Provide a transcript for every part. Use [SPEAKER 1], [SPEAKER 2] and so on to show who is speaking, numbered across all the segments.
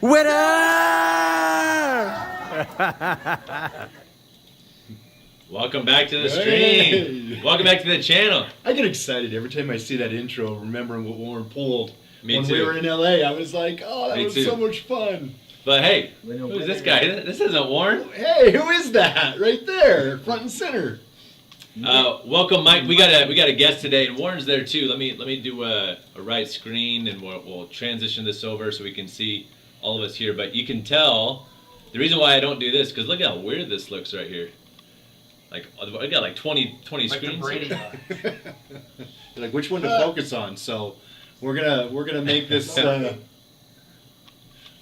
[SPEAKER 1] Winner!
[SPEAKER 2] Welcome back to the stream.
[SPEAKER 3] Hey.
[SPEAKER 2] Welcome back to the channel.
[SPEAKER 3] I get excited every time I see that intro, remembering what Warren pulled.
[SPEAKER 2] Me
[SPEAKER 3] when
[SPEAKER 2] too.
[SPEAKER 3] we were in LA, I was like, oh, that
[SPEAKER 2] Me
[SPEAKER 3] was
[SPEAKER 2] too.
[SPEAKER 3] so much fun.
[SPEAKER 2] But hey, who's this guy? This isn't Warren.
[SPEAKER 3] Hey, who is that? Right there, front and center.
[SPEAKER 2] Welcome, Mike. We got a guest today, and Warren's there too. Let me do a right screen, and we'll transition this over so we can see all of us here. But you can tell the reason why I don't do this, because look how weird this looks right here. Like I got like 20
[SPEAKER 4] like
[SPEAKER 2] screens.
[SPEAKER 3] You're like, which one to focus on? So we're gonna make this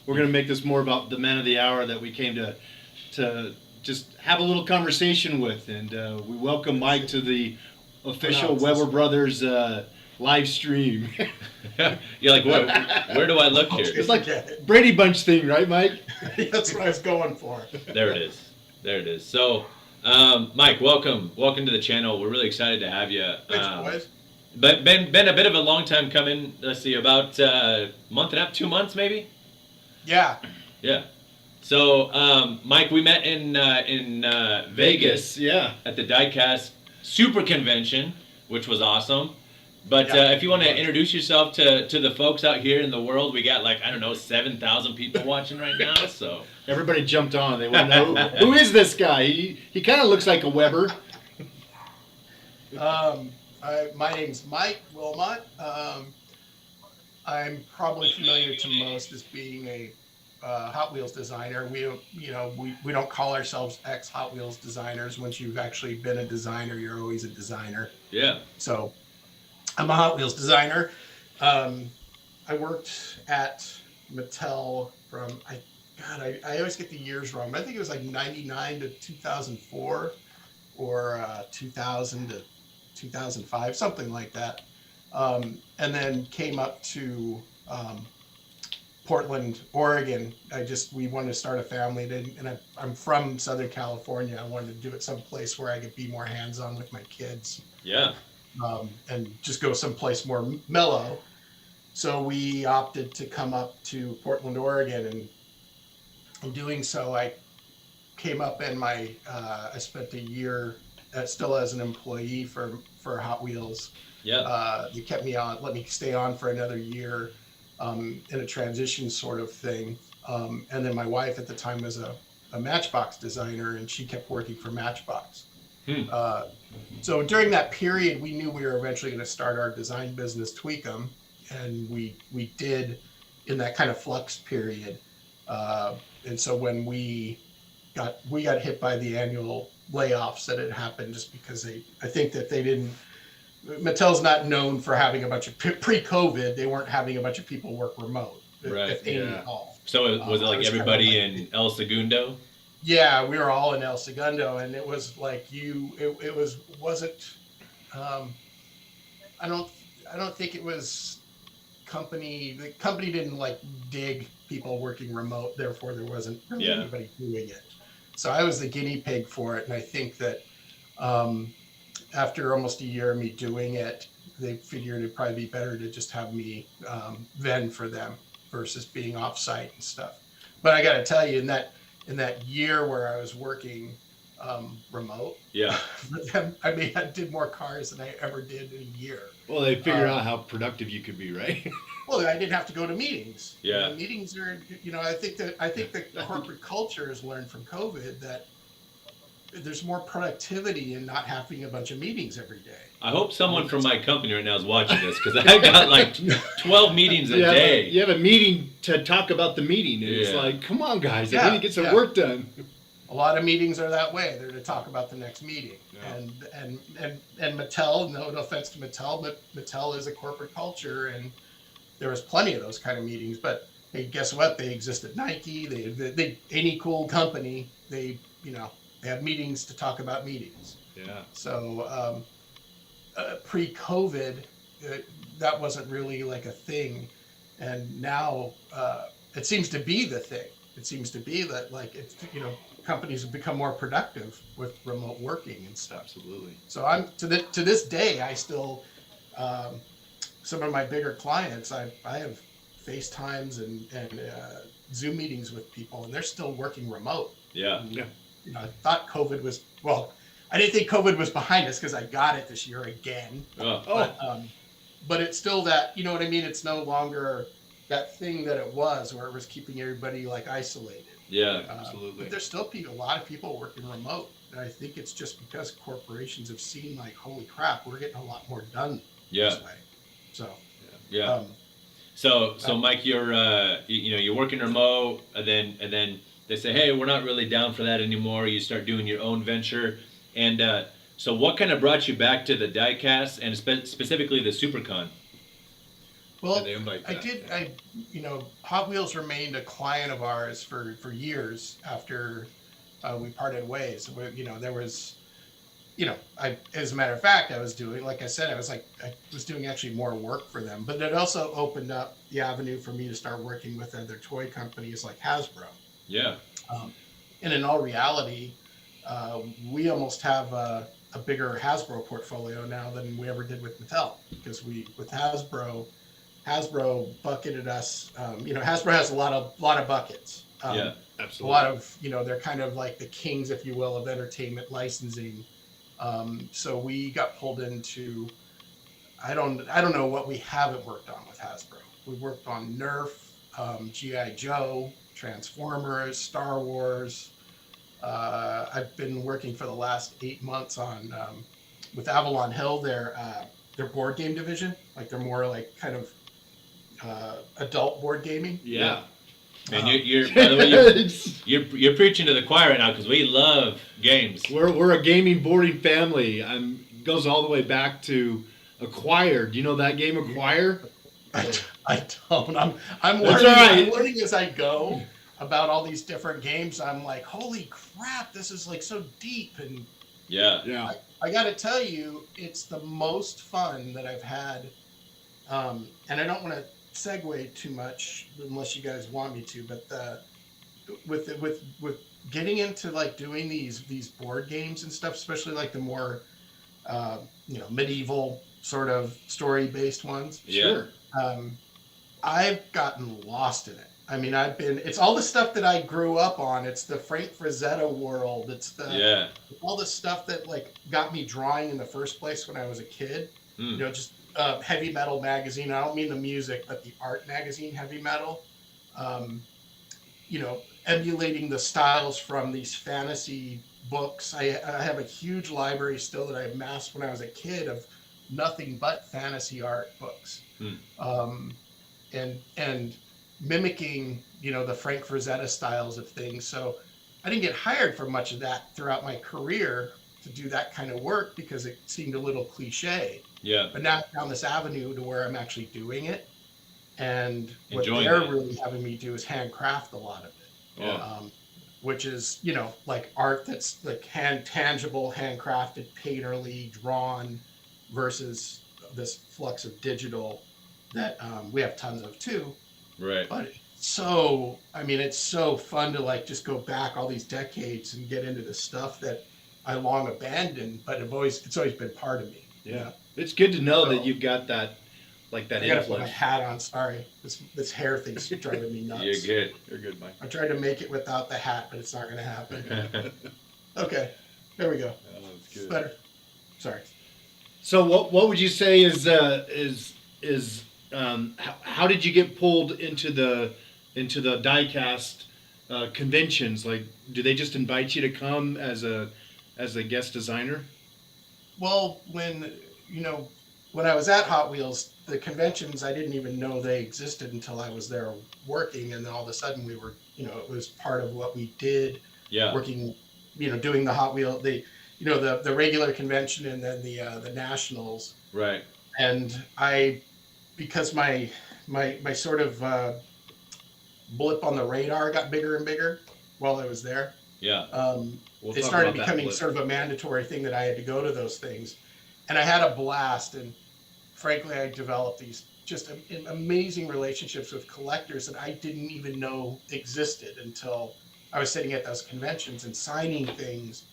[SPEAKER 3] we're gonna make this more about the man of the hour that we came to just have a little conversation with, and we welcome Mike to the official Weber Brothers live stream.
[SPEAKER 2] You're like, where do I look here?
[SPEAKER 3] It's like Brady Bunch thing, right, Mike?
[SPEAKER 4] That's what I was going for.
[SPEAKER 2] There it is. There it is. So, Mike, welcome to the channel. We're really excited to have you.
[SPEAKER 4] Thanks, boys.
[SPEAKER 2] But been a bit of a long time coming. Let's see, about a month and a half, 2 months maybe.
[SPEAKER 4] Yeah.
[SPEAKER 2] Yeah. So, Mike, we met in Vegas
[SPEAKER 3] Yeah.
[SPEAKER 2] at the Diecast Super Convention, which was awesome. But
[SPEAKER 4] Yeah.
[SPEAKER 2] if you want to introduce yourself to the folks out here in the world, we got like, I don't know, 7,000 people watching right now. So
[SPEAKER 3] Everybody jumped on. They want to know who is this guy? He kind of looks like a Weber.
[SPEAKER 4] My name's Miq Willmott. I'm probably familiar to most as being a Hot Wheels designer. We don't call ourselves ex-Hot Wheels designers. Once you've actually been a designer, you're always a designer.
[SPEAKER 2] yeah.
[SPEAKER 4] So I'm a Hot Wheels designer. I worked at Mattel from, I always get the years wrong, but I think it was like 99 to 2004 or 2000 to 2005, something like that. And then came up to Portland, Oregon. We wanted to start a family, and I'm from Southern California. I wanted to do it someplace where I could be more hands-on with my kids.
[SPEAKER 2] Yeah.
[SPEAKER 4] And just go someplace more mellow. So we opted to come up to Portland, Oregon, and in doing so, I came up and I spent a year still as an employee for Hot Wheels.
[SPEAKER 2] Yeah.
[SPEAKER 4] They kept me on, let me stay on for another year in a transition sort of thing. And then my wife at the time was a matchbox designer, and she kept working for Matchbox. So during that period, we knew we were eventually going to start our design business, tweeqim, and we did in that kind of flux period. And so when we got hit by the annual layoffs that had happened, just because I think that they didn't. Mattel's not known for having a bunch of pre-COVID. They weren't having a bunch of people work remote,
[SPEAKER 2] Right.
[SPEAKER 4] if any at all.
[SPEAKER 2] So was it like everybody
[SPEAKER 4] kind of like,
[SPEAKER 2] in El Segundo?
[SPEAKER 4] Yeah, we were all in El Segundo, and it was like wasn't. I don't think it was company. The company didn't like dig people working remote. Therefore, there wasn't really anybody doing it. So I was the guinea pig for it, and I think that after almost a year of me doing it, they figured it'd probably be better to just have me vend for them versus being off-site and stuff. But I got to tell you, in that year where I was working remote,
[SPEAKER 2] Yeah.
[SPEAKER 4] I mean, I did more cars than I ever did in a year.
[SPEAKER 3] Well, they figured out how productive you could be, right?
[SPEAKER 4] Well, I didn't have to go to meetings.
[SPEAKER 2] Yeah.
[SPEAKER 4] Meetings are, I think the corporate culture has learned from COVID that there's more productivity in not having a bunch of meetings every day.
[SPEAKER 2] I hope someone from my company right now is watching this, because I got like 12 meetings a day.
[SPEAKER 3] You have a meeting to talk about the meeting, and it's like, come on, guys, I need to get some work done.
[SPEAKER 4] A lot of meetings are that way. They're to talk about the next meeting.
[SPEAKER 3] Yeah.
[SPEAKER 4] And Mattel, no offense to Mattel, but Mattel is a corporate culture, and there was plenty of those kind of meetings. But hey, guess what? They exist at Nike. They any cool company. They have meetings to talk about meetings.
[SPEAKER 3] Yeah.
[SPEAKER 4] So pre-COVID, that wasn't really like a thing, and now it seems to be the thing. It seems to be that companies have become more productive with remote working and stuff.
[SPEAKER 3] Absolutely.
[SPEAKER 4] So I'm to this day, I still some of my bigger clients, I have FaceTimes and Zoom meetings with people, and they're still working remote.
[SPEAKER 2] Yeah.
[SPEAKER 3] Yeah.
[SPEAKER 4] You know, I thought COVID was, well, I didn't think COVID was behind us because I got it this year again.
[SPEAKER 2] Oh.
[SPEAKER 4] But it's still that, you know what I mean? It's no longer that thing that it was where it was keeping everybody like isolated.
[SPEAKER 2] Yeah.
[SPEAKER 3] Absolutely.
[SPEAKER 4] But there's still a lot of people working remote. And I think it's just because corporations have seen like, holy crap, we're getting a lot more done this way. So,
[SPEAKER 2] Yeah. So Mike, you're you're working remote, and then they say, hey, we're not really down for that anymore. You start doing your own venture, and so what kind of brought you back to the Diecast and specifically the SuperCon?
[SPEAKER 4] well, Hot Wheels remained a client of ours for years after we parted ways. There was, as a matter of fact, I was doing, like I said, I was doing actually more work for them, but it also opened up the avenue for me to start working with other toy companies like Hasbro.
[SPEAKER 2] Yeah.
[SPEAKER 4] And in all reality, we almost have a bigger Hasbro portfolio now than we ever did with Mattel, because with Hasbro bucketed us. Hasbro has a lot of buckets.
[SPEAKER 2] Yeah,
[SPEAKER 3] absolutely.
[SPEAKER 4] A lot of, they're kind of like the kings, if you will, of entertainment licensing. So we got pulled into, I don't know what we haven't worked on with Hasbro. We worked on Nerf, G.I. Joe, Transformers, Star Wars. I've been working for the last 8 months on with Avalon Hill, their board game division. Like they're more like kind of adult board gaming.
[SPEAKER 2] Yeah. And you're by the way, you're preaching to the choir right now, because we love games.
[SPEAKER 3] We're a gaming boarding family. Goes all the way back to Acquire. Do you know that game, Acquire?
[SPEAKER 4] I don't. I'm learning.
[SPEAKER 3] Right.
[SPEAKER 4] I'm learning as I go about all these different games. I'm like, holy crap, this is like so deep. And
[SPEAKER 2] yeah.
[SPEAKER 4] I got to tell you, it's the most fun that I've had. And I don't want to segue too much unless you guys want me to, but with getting into like doing these board games and stuff, especially like the more medieval sort of story based ones.
[SPEAKER 2] Sure.
[SPEAKER 4] I've gotten lost in it. I mean, it's all the stuff that I grew up on. It's the Frank Frazetta world. It's all the stuff that like got me drawing in the first place when I was a kid. Just Heavy Metal magazine. I don't mean the music, but the art magazine, Heavy Metal. Emulating the styles from these fantasy books. I have a huge library still that I amassed when I was a kid of nothing but fantasy art books. And mimicking, the Frank Frazetta styles of things. So I didn't get hired for much of that throughout my career to do that kind of work because it seemed a little cliche.
[SPEAKER 2] Yeah.
[SPEAKER 4] But now I found this avenue to where I'm actually doing it. And what
[SPEAKER 2] Enjoying
[SPEAKER 4] they're
[SPEAKER 2] it.
[SPEAKER 4] really having me do is handcraft a lot of it.
[SPEAKER 2] Yeah.
[SPEAKER 4] Which is, like art that's like tangible, handcrafted, painterly, drawn, versus this flux of digital that we have tons of too.
[SPEAKER 2] Right.
[SPEAKER 4] But it's so fun to like just go back all these decades and get into the stuff that I long abandoned, but it's always been part of me.
[SPEAKER 3] Yeah. It's good to know that you've got that, like that
[SPEAKER 4] I gotta put my
[SPEAKER 3] influence.
[SPEAKER 4] hat on. Sorry, this hair thing's driving me nuts.
[SPEAKER 2] You're good.
[SPEAKER 3] You're good, Mike.
[SPEAKER 4] I tried to make it without the hat, but it's not going to happen. Okay, there we go.
[SPEAKER 3] Oh, that's good.
[SPEAKER 4] Better. Sorry.
[SPEAKER 3] So what would you say is how did you get pulled into the Diecast conventions? Like, do they just invite you to come as a guest designer?
[SPEAKER 4] Well, when I was at Hot Wheels, the conventions, I didn't even know they existed until I was there working, and then all of a sudden we were, it was part of what we did.
[SPEAKER 2] Yeah.
[SPEAKER 4] Working, doing the Hot Wheel, the regular convention and then the nationals.
[SPEAKER 2] Right.
[SPEAKER 4] And because my sort of blip on the radar got bigger and bigger while I was there.
[SPEAKER 2] Yeah.
[SPEAKER 4] It started becoming sort of a mandatory thing that I had to go to those things. And I had a blast. And frankly, I developed these just amazing relationships with collectors that I didn't even know existed until I was sitting at those conventions and signing things.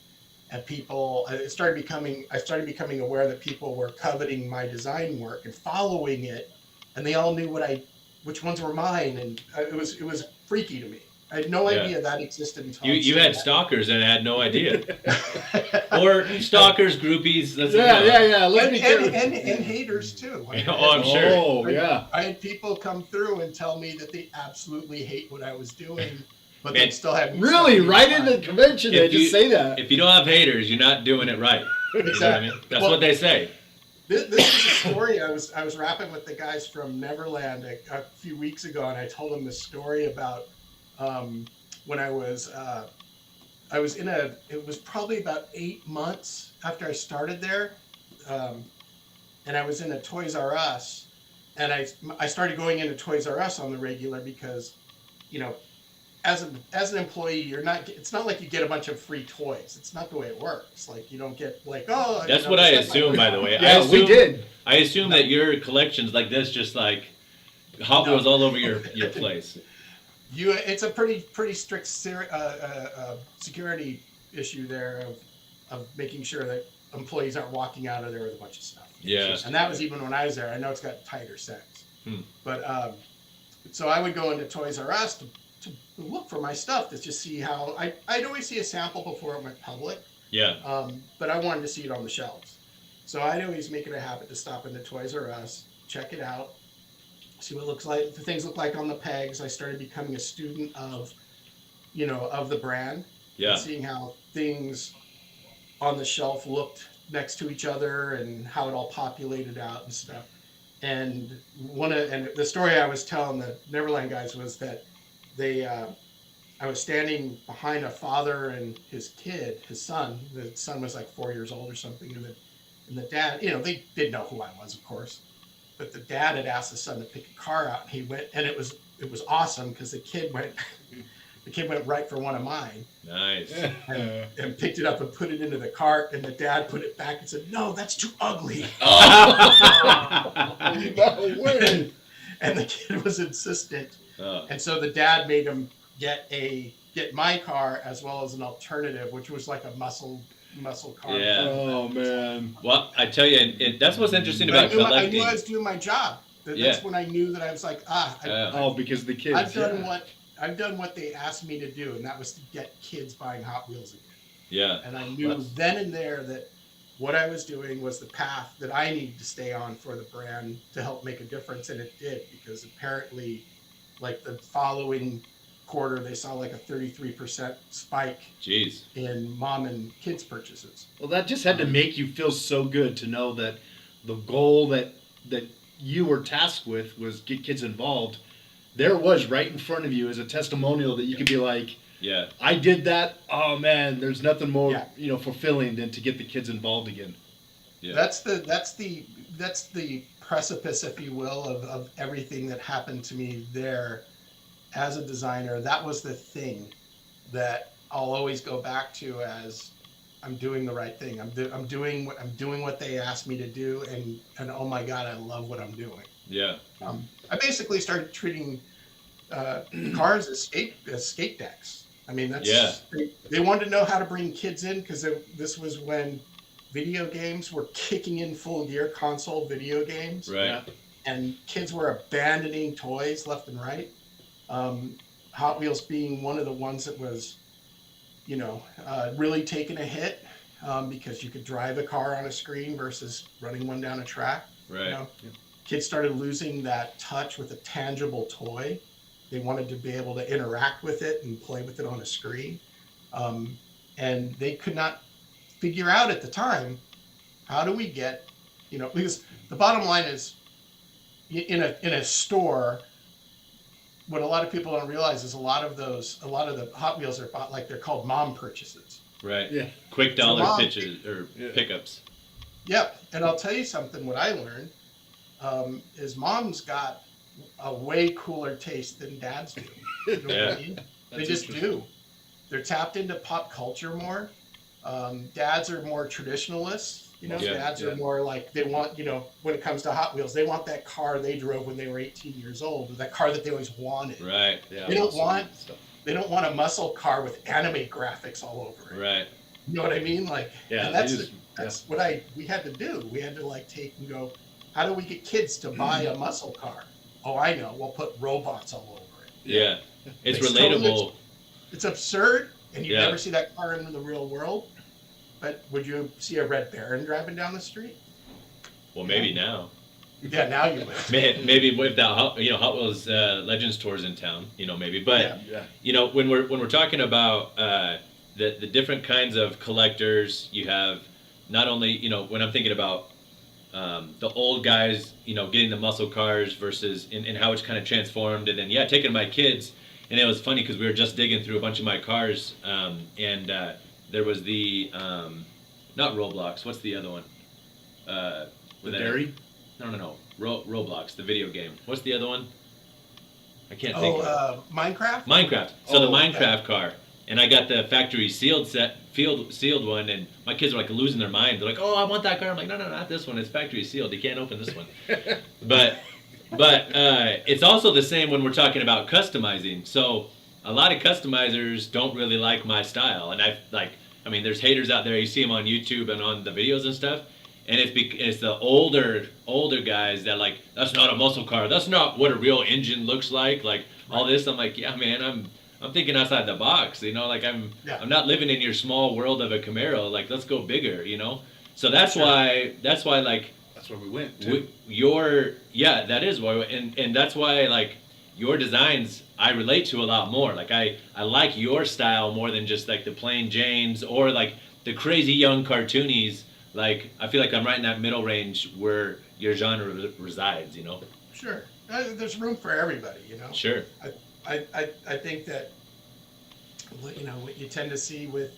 [SPEAKER 4] And I started becoming aware that people were coveting my design work and following it. And they all knew which ones were mine. And it was freaky to me. I had no idea that existed until
[SPEAKER 2] You had stalkers and I had no idea. Or stalkers, groupies. That's
[SPEAKER 3] Yeah.
[SPEAKER 4] And haters too.
[SPEAKER 2] Oh, I'm sure.
[SPEAKER 3] Oh, yeah.
[SPEAKER 4] I had people come through and tell me that they absolutely hate what I was doing, but
[SPEAKER 2] Man,
[SPEAKER 4] they still had
[SPEAKER 3] Really, right in the convention, they just say that.
[SPEAKER 2] If you don't have haters, you're not doing it right. You know what I mean? That's what they say.
[SPEAKER 4] This is a story. I was rapping with the guys from Neverland a few weeks ago, and I told them this story about when I was in it was probably about 8 months after I started there, and I was in a Toys R Us, and I started going into Toys R Us on the regular because, you know, as an employee, it's not like you get a bunch of free toys. It's not the way it works. Like, you don't get like, oh.
[SPEAKER 2] That's what I assume, by the way.
[SPEAKER 3] Yeah, we did.
[SPEAKER 2] I assume that your collection's like this, just like Hot Wheels all over your place.
[SPEAKER 4] It's a pretty strict security issue there of making sure that employees aren't walking out of there with a bunch of stuff.
[SPEAKER 2] Yeah.
[SPEAKER 4] And that was even when I was there. I know it's got tighter since. But so I would go into Toys R Us to look for my stuff to just see how I'd always see a sample before it went public.
[SPEAKER 2] Yeah.
[SPEAKER 4] But I wanted to see it on the shelves. So I'd always make it a habit to stop into Toys R Us, check it out, see what the things look like on the pegs. I started becoming a student of the brand.
[SPEAKER 2] Yeah.
[SPEAKER 4] And seeing how things on the shelf looked next to each other and how it all populated out and stuff. And the story I was telling the Neverland guys was that I was standing behind a father and his kid, his son. The son was like 4 years old or something, and the dad, they didn't know who I was, of course, but the dad had asked the son to pick a car out, and he went, and it was awesome because the kid went right for one of mine.
[SPEAKER 2] Nice.
[SPEAKER 4] And picked it up and put it into the cart, and the dad put it back and said, "No, that's too ugly."
[SPEAKER 3] No way.
[SPEAKER 4] And the kid was insistent.
[SPEAKER 2] Oh.
[SPEAKER 4] And so the dad made him get my car as well as an alternative, which was like a muscle car.
[SPEAKER 2] Yeah.
[SPEAKER 3] Oh man.
[SPEAKER 2] Well, I tell you, that's what's interesting about collecting.
[SPEAKER 4] I knew I was doing my job. That's when I knew that I was like,
[SPEAKER 3] because the kids.
[SPEAKER 4] I've done what they asked me to do, and that was to get kids buying Hot Wheels again.
[SPEAKER 2] Yeah.
[SPEAKER 4] And I knew then and there that what I was doing was the path that I needed to stay on for the brand to help make a difference, and it did, because apparently, like the following quarter, they saw like a 33% spike in mom and kids purchases.
[SPEAKER 3] Well, that just had to make you feel so good to know that the goal that you were tasked with was get kids involved. There it was right in front of you as a testimonial that you could be like,
[SPEAKER 2] yeah,
[SPEAKER 3] I did that. Oh man, there's nothing more fulfilling than to get the kids involved again.
[SPEAKER 2] Yeah.
[SPEAKER 4] That's the precipice, if you will, of everything that happened to me there as a designer. That was the thing that I'll always go back to as I'm doing the right thing. I'm doing what they asked me to do, and oh my God, I love what I'm doing.
[SPEAKER 2] Yeah.
[SPEAKER 4] I basically started treating cars as skate decks. I mean, they wanted to know how to bring kids in because this was when video games were kicking in full gear, console video games.
[SPEAKER 2] Right.
[SPEAKER 4] And kids were abandoning toys left and right. Hot Wheels being one of the ones that was, really taking a hit because you could drive a car on a screen versus running one down a track.
[SPEAKER 2] Right.
[SPEAKER 4] Kids started losing that touch with a tangible toy. They wanted to be able to interact with it and play with it on a screen. And they could not figure out at the time, how do we get, because the bottom line is in a store, what a lot of people don't realize is a lot of the Hot Wheels are bought like they're called mom purchases.
[SPEAKER 2] Right.
[SPEAKER 3] Yeah.
[SPEAKER 2] Quick dollar pitches or pickups.
[SPEAKER 4] Yep. And I'll tell you something, what I learned is moms got a way cooler taste than dads do. You know what I mean? They just do. They're tapped into pop culture more. Dads are more traditionalists. Dads are more like they want, when it comes to Hot Wheels, they want that car they drove when they were 18 years old, or that car that they always wanted.
[SPEAKER 2] Right. Yeah.
[SPEAKER 4] They don't want a muscle car with anime graphics all over it.
[SPEAKER 2] Right.
[SPEAKER 4] You know what I mean? Like,
[SPEAKER 3] yeah,
[SPEAKER 4] that's what we had to do. We had to like take and go, how do we get kids to buy a muscle car? Oh, I know. We'll put robots all over it.
[SPEAKER 2] Yeah. It's
[SPEAKER 4] It's
[SPEAKER 2] relatable.
[SPEAKER 4] It's absurd, and you
[SPEAKER 2] Yeah.
[SPEAKER 4] never see that car in the real world. But would you see a Red Baron driving down the street?
[SPEAKER 2] Well, maybe now.
[SPEAKER 4] Yeah, now you would.
[SPEAKER 2] Maybe with that, Hot Wheels Legends tours in town, maybe. But
[SPEAKER 3] Yeah.
[SPEAKER 2] when we're talking about the different kinds of collectors, you have not only when I'm thinking about the old guys, getting the muscle cars versus and how it's kind of transformed, and then taking my kids, and it was funny because we were just digging through a bunch of my cars, and there was the not Roblox, what's the other one?
[SPEAKER 3] The dairy?
[SPEAKER 2] No. Roblox, the video game. What's the other one? I can't think of it.
[SPEAKER 4] Minecraft?
[SPEAKER 2] Minecraft. So the
[SPEAKER 3] Oh,
[SPEAKER 2] Minecraft car. And I got the factory sealed one, and my kids are like losing their mind. They're like, "Oh, I want that car." I'm like, "No, not this one. It's factory sealed. You can't open this one." But it's also the same when we're talking about customizing. So a lot of customizers don't really like my style, and there's haters out there. You see them on YouTube and on the videos and stuff. And it's the older guys that like, that's not a muscle car. That's not what a real engine looks like. Like all this, I'm like, yeah, man, I'm thinking outside the box. I'm not living in your small world of a Camaro. Like, let's go bigger. So that's why
[SPEAKER 3] That's where we went. Too.
[SPEAKER 2] That is why, and that's why like your designs I relate to a lot more. Like I like your style more than just like the plain Janes or like the crazy young cartoonies. Like, I feel like I'm right in that middle range where your genre resides,
[SPEAKER 4] Sure. There's room for everybody,
[SPEAKER 2] Sure.
[SPEAKER 4] I think that, what you tend to see with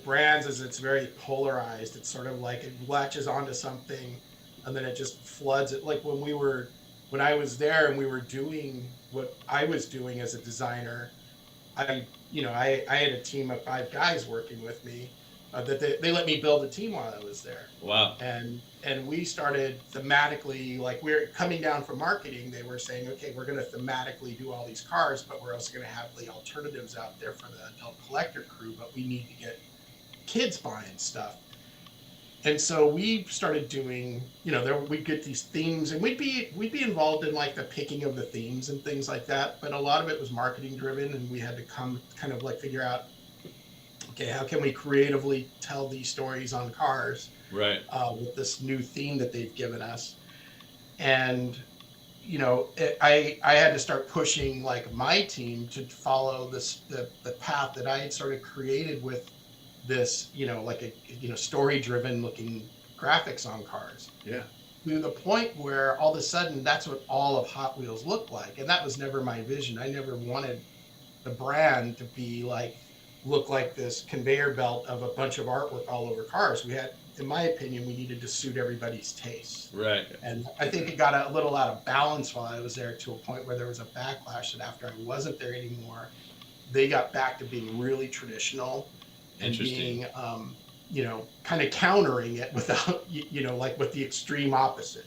[SPEAKER 4] brands is it's very polarized. It's sort of like it latches onto something and then it just floods it. Like when I was there and we were doing what I was doing as a designer, I had a team of 5 guys working with me. That they let me build a team while I was there.
[SPEAKER 2] Wow.
[SPEAKER 4] And we started thematically, like we're coming down from marketing, they were saying, okay, we're going to thematically do all these cars, but we're also going to have the alternatives out there for the adult collector crew, but we need to get kids buying stuff. And so we started doing, we'd get these themes and we'd be involved in like the picking of the themes and things like that. But a lot of it was marketing driven and we had to kind of like figure out, okay, how can we creatively tell these stories on cars?
[SPEAKER 2] Right.
[SPEAKER 4] With this new theme that they've given us. And, I had to start pushing like my team to follow the path that I had sort of created with this, story driven looking graphics on cars.
[SPEAKER 3] Yeah.
[SPEAKER 4] To the point where all of a sudden that's what all of Hot Wheels looked like. And that was never my vision. I never wanted the brand to be look like this conveyor belt of a bunch of artwork all over cars. We had, in my opinion, we needed to suit everybody's taste.
[SPEAKER 2] Right.
[SPEAKER 4] And I think it got a little out of balance while I was there to a point where there was a backlash that after I wasn't there anymore, they got back to being really traditional and being, kind of countering it without, like with the extreme opposite.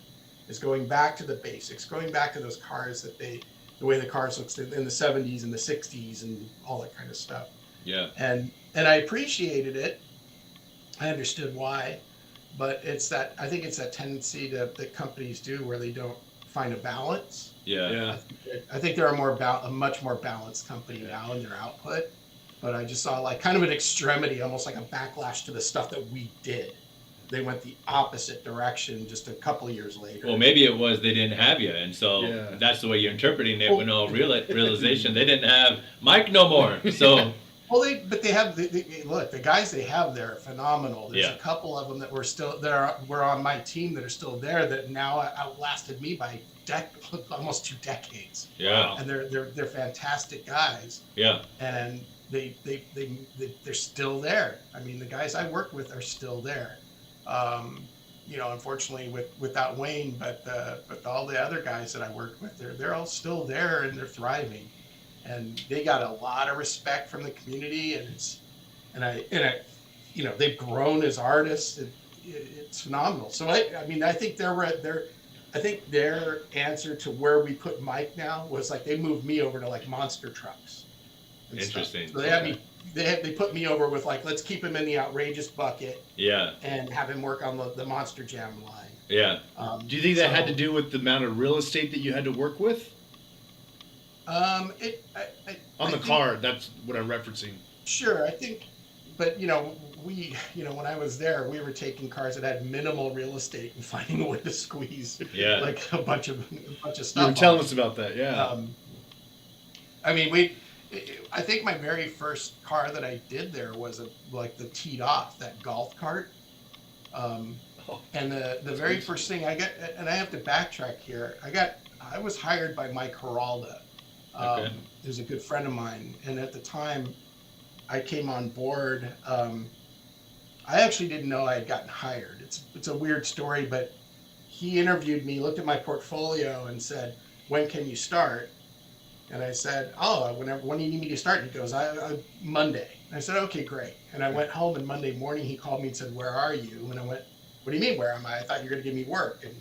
[SPEAKER 4] Is going back to the basics, going back to those cars the way the cars looked in the 70s and the 60s and all that kind of stuff.
[SPEAKER 2] Yeah.
[SPEAKER 4] And I appreciated it. I understood why, but I think it's that tendency that companies do where they don't find a balance.
[SPEAKER 2] Yeah.
[SPEAKER 4] I think they're a much more balanced company now in their output, but I just saw like kind of an extremity, almost like a backlash to the stuff that we did. They went the opposite direction just a couple of years later.
[SPEAKER 2] Well, maybe it was they didn't have you, and so that's the way you're interpreting it. When all realization they didn't have Mike no more. So.
[SPEAKER 4] Well, they have look, the guys they have there are phenomenal. There's a couple of them that were on my team that are still there that now outlasted me by almost 2 decades.
[SPEAKER 2] Yeah.
[SPEAKER 4] And they're fantastic guys.
[SPEAKER 2] Yeah.
[SPEAKER 4] And they're still there. I mean, the guys I work with are still there. Unfortunately without Wayne, but all the other guys that I work with, they're all still there and they're thriving. And they got a lot of respect from the community, and they've grown as artists. It's phenomenal. So I think their answer to where we put Mike now was like they moved me over to like monster trucks.
[SPEAKER 2] Interesting.
[SPEAKER 4] So they put me over with like, let's keep him in the outrageous bucket.
[SPEAKER 2] Yeah. And
[SPEAKER 4] have him work on the Monster Jam line.
[SPEAKER 2] Yeah.
[SPEAKER 3] Do you think that had to do with the amount of real estate that you had to work with? On the
[SPEAKER 4] think,
[SPEAKER 3] card, that's what I'm referencing.
[SPEAKER 4] Sure, I think, but when I was there, we were taking cars that had minimal real estate and finding a way to squeeze
[SPEAKER 2] Yeah.
[SPEAKER 4] like a bunch of stuff.
[SPEAKER 3] You were telling
[SPEAKER 4] on
[SPEAKER 3] us about that, yeah.
[SPEAKER 4] I mean, I think my very first car that I did there was like the teed off, that golf cart. And the very first thing I got, and I have to backtrack here, I was hired by Mike Geralda.
[SPEAKER 2] Okay.
[SPEAKER 4] Who's a good friend of mine, and at the time I came on board. I actually didn't know I had gotten hired. It's a weird story, but he interviewed me, looked at my portfolio, and said, "When can you start?" And I said, "Oh, when do you need me to start?" And he goes, "Monday." And I said, "Okay, great." And I went home, and Monday morning he called me and said, "Where are you?" And I went, "What do you mean, where am I? I thought you were going to give me work." And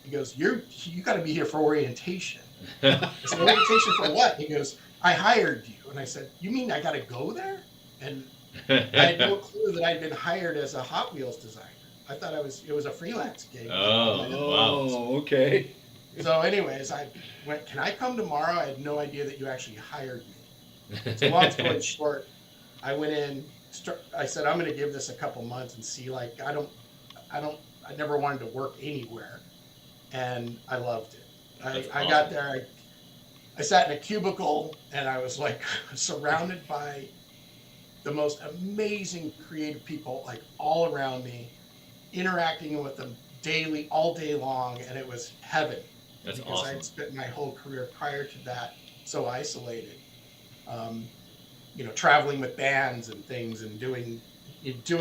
[SPEAKER 4] he goes, you got to be here for orientation." I said, "Orientation for what?" He goes, "I hired you." And I said, "You mean I got to go there?" And I had no clue that I'd been hired as a Hot Wheels designer. I thought it was a freelance gig.
[SPEAKER 2] Wow.
[SPEAKER 3] Okay.
[SPEAKER 4] So anyways, I went, "Can I come tomorrow?" I had no idea that you actually hired me. So long story short, I went in, I said, "I'm going to give this a couple months and see, like, I never wanted to work anywhere." And I loved it. I got there, I sat in a cubicle, and I was like surrounded by the most amazing creative people, like all around me, interacting with them daily, all day long, and it was heaven.
[SPEAKER 2] That's
[SPEAKER 4] because
[SPEAKER 2] awesome.
[SPEAKER 4] I'd spent my whole career prior to that so isolated, traveling with bands and things, and doing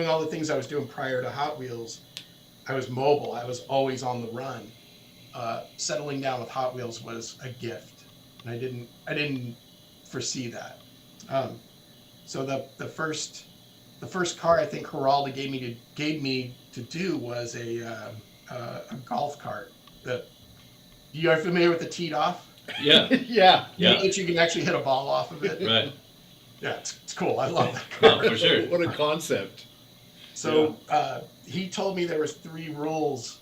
[SPEAKER 4] all the things I was doing prior to Hot Wheels. I was mobile. I was always on the run. Settling down with Hot Wheels was a gift, and I didn't foresee that. So the first car I think Geralda gave me to do was a golf cart. You are familiar with the teed off?
[SPEAKER 2] Yeah.
[SPEAKER 3] Yeah.
[SPEAKER 2] Yeah.
[SPEAKER 4] That you can actually hit a ball off of it.
[SPEAKER 2] Right.
[SPEAKER 4] Yeah, it's cool. I love that car.
[SPEAKER 2] Oh, for sure.
[SPEAKER 3] What a concept.
[SPEAKER 4] So he told me there was 3 rules.